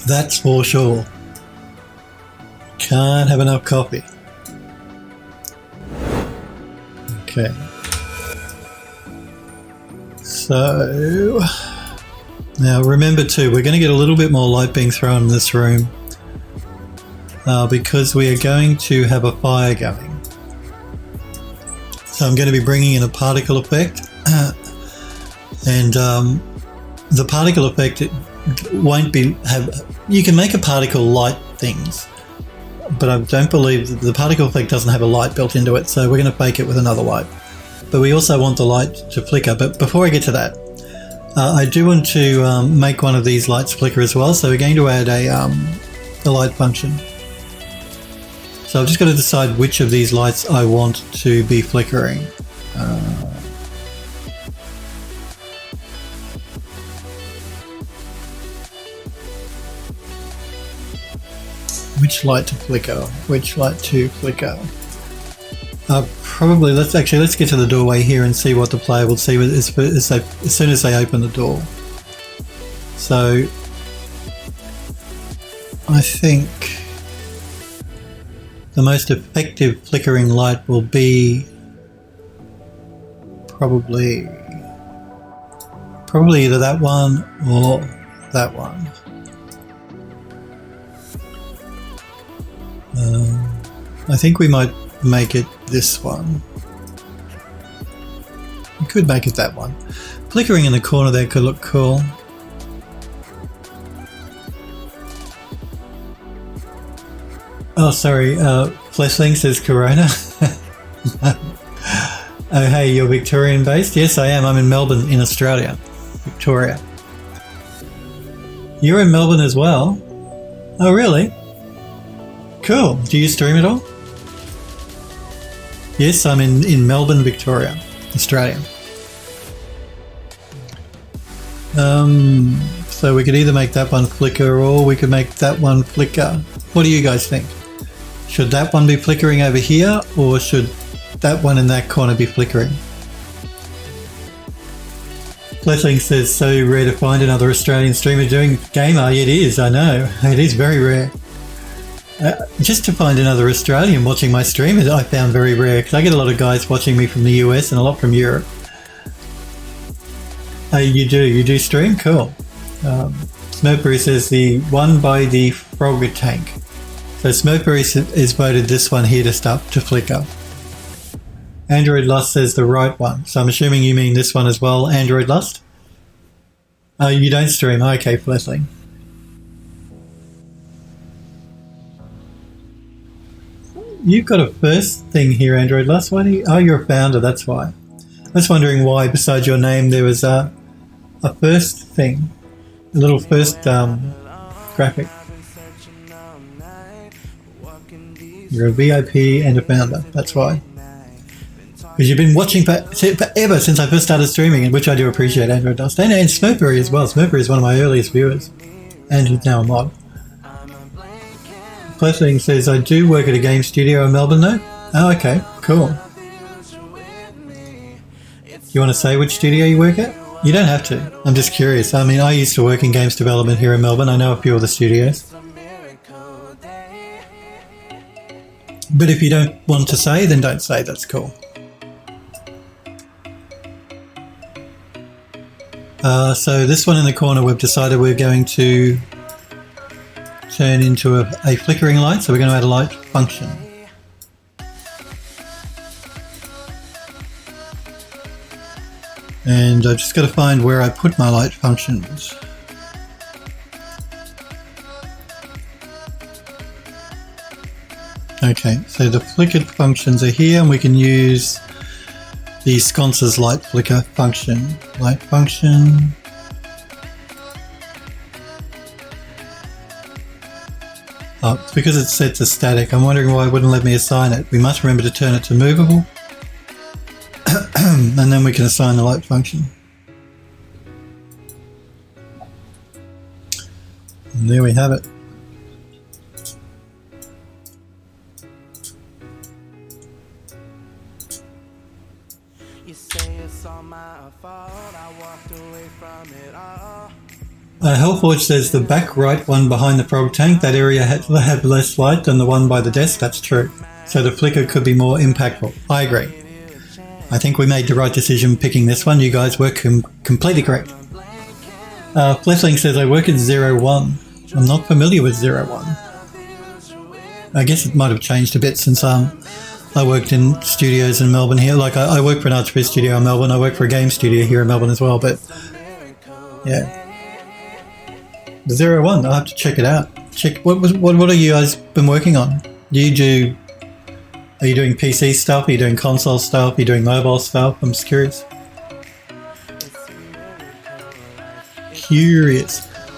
That's for sure. Can't have enough coffee. Okay. So, now remember too, we're going to get a little bit more light being thrown in this room because we are going to have a fire going. So I'm going to be bringing in a particle effect and the particle effect, it won't be you can make a particle light things, but I don't believe that the particle effect doesn't have a light built into it, so we're going to bake it with another light. But we also want the light to flicker. But before I get to that, I do want to make one of these lights flicker as well, so we're going to add a light function. So I've just got to decide which of these lights I want to be flickering. Which light to flicker? Which light to flicker? Probably, let's get to the doorway here and see what the player will see as soon as they open the door. So I think the most effective flickering light will be probably either that one or that one. I think we might make it this one. We could make it that one. Flickering in the corner there could look cool. Oh, sorry. Fleshling says Corona. Oh, hey, you're Victorian based? Yes, I am. I'm in Melbourne, in Australia. Victoria. You're in Melbourne as well? Oh, really? Cool. Do you stream at all? Yes, I'm in Melbourne, Victoria, Australia. So we could either make that one flicker or we could make that one flicker. What do you guys think? Should that one be flickering over here or should that one in that corner be flickering? Fleshling says, so rare to find another Australian streamer doing gamer. It is, I know. It is very rare. Just to find another Australian watching my stream, I found very rare because I get a lot of guys watching me from the US and a lot from Europe. You do stream? Cool. Smurfberry says the one by the Frogger tank. So Smurfberry is voted this one here to start to flicker. Android Lust says the right one. So I'm assuming you mean this one as well, Android Lust? Oh, you don't stream? Okay, Fleshling. You've got a first thing here, Android Lust. Why do you? Oh, you're a founder, that's why. I was wondering why beside your name there was a first thing. A little first graphic. You're a VIP and a founder, that's why. Because you've been watching forever since I first started streaming, which I do appreciate, Android Dust. And Smurfberry as well. Smurfberry is one of my earliest viewers. And he's now a mod. Fleshling says, I do work at a game studio in Melbourne though. Oh, okay, cool. You want to say which studio you work at? You don't have to. I'm just curious. I mean, I used to work in games development here in Melbourne. I know a few of the studios. But if you don't want to say, then don't say. That's cool. So this one in the corner, we've decided we're going to turn into a flickering light. So we're going to add a light function. And I've just got to find where I put my light functions. Okay, so the flickered functions are here and we can use the sconce's light flicker function. Light function. Oh, it's because it's set to static. I'm wondering why it wouldn't let me assign it. We must remember to turn it to movable. And then we can assign the light function. And there we have it. Hellforge says the back right one behind the frog tank, that area had less light than the one by the desk. That's true. So the flicker could be more impactful. I agree. I think we made the right decision picking this one. You guys were completely correct. Fleshling says, I work at 01. I'm not familiar with 01. I guess it might have changed a bit since I worked in studios in Melbourne here. Like I work for an arts studio in Melbourne. I work for a game studio here in Melbourne as well. But yeah. 01, I'll have to check it out. Check what are you guys been working on? Are you doing PC stuff? Are you doing console stuff? Are you doing mobile stuff? I'm just curious.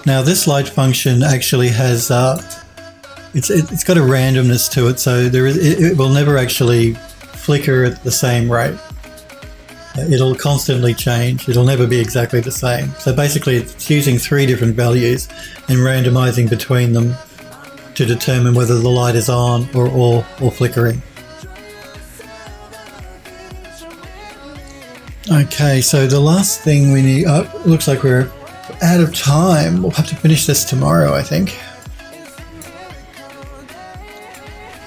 Now this light function actually has it's got a randomness to it, so it will never actually flicker at the same rate. It'll constantly change. It'll never be exactly the same. So basically it's using 3 different values and randomizing between them to determine whether the light is on or flickering. Okay, so the last thing we need... Oh, looks like we're out of time. We'll have to finish this tomorrow, I think.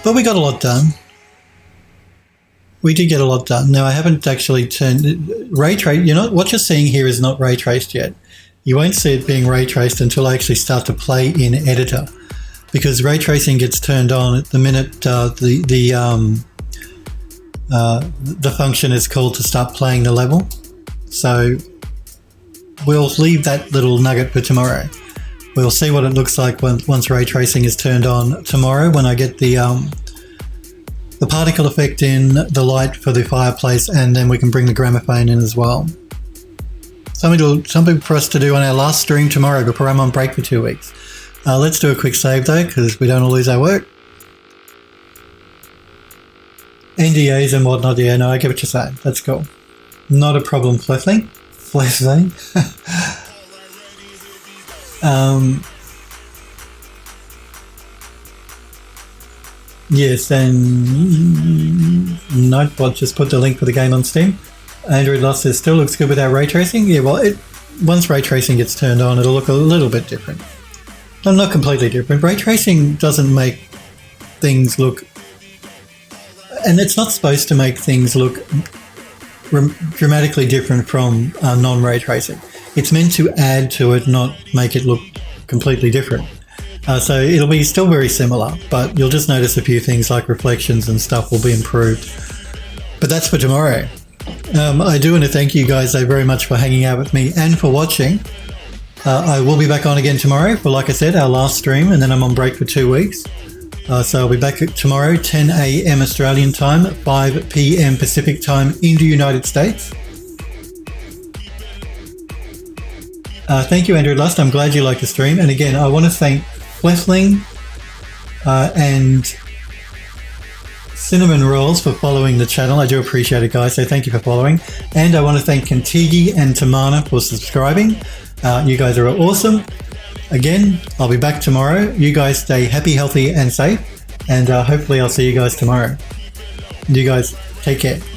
But we got a lot done. We did get a lot done. Now, I haven't actually turned ray trace. You know, what you're seeing here is not ray traced yet. You won't see it being ray traced until I actually start to play in editor, because ray tracing gets turned on at the minute the function is called to start playing the level. So we'll leave that little nugget for tomorrow. We'll see what it looks like once ray tracing is turned on tomorrow, when I get the particle effect in, the light for the fireplace, and then we can bring the gramophone in as well. Something for us to do on our last stream tomorrow before I'm on break for 2 weeks. Let's do a quick save though, because we don't want to lose our work. NDAs and whatnot, yeah, no, I get what you're saying. That's cool. Not a problem, Fleshling. Yes, and Nightbot just put the link for the game on Steam. Android Lost says, still looks good without ray tracing. Yeah, well, once ray tracing gets turned on, it'll look a little bit different. No, not completely different. Ray tracing doesn't make things look... And it's not supposed to make things look dramatically different from non-ray tracing. It's meant to add to it, not make it look completely different. So it'll be still very similar, but you'll just notice a few things like reflections and stuff will be improved. But that's for tomorrow. I do want to thank you guys very much for hanging out with me and for watching. I will be back on again tomorrow for, like I said, our last stream, and then I'm on break for 2 weeks. So I'll be back tomorrow, 10 a.m. Australian time, 5 p.m. Pacific time in the United States. Thank you, Andrew Lust. I'm glad you liked the stream. And again, I want to thank Fleshling and Cinnamon Rolls for following the channel. I do appreciate it, guys, so thank you for following. And I want to thank Kantigi and Tamana for subscribing. You guys are awesome. Again, I'll be back tomorrow. You guys stay happy, healthy, and safe. And hopefully I'll see you guys tomorrow. You guys, take care.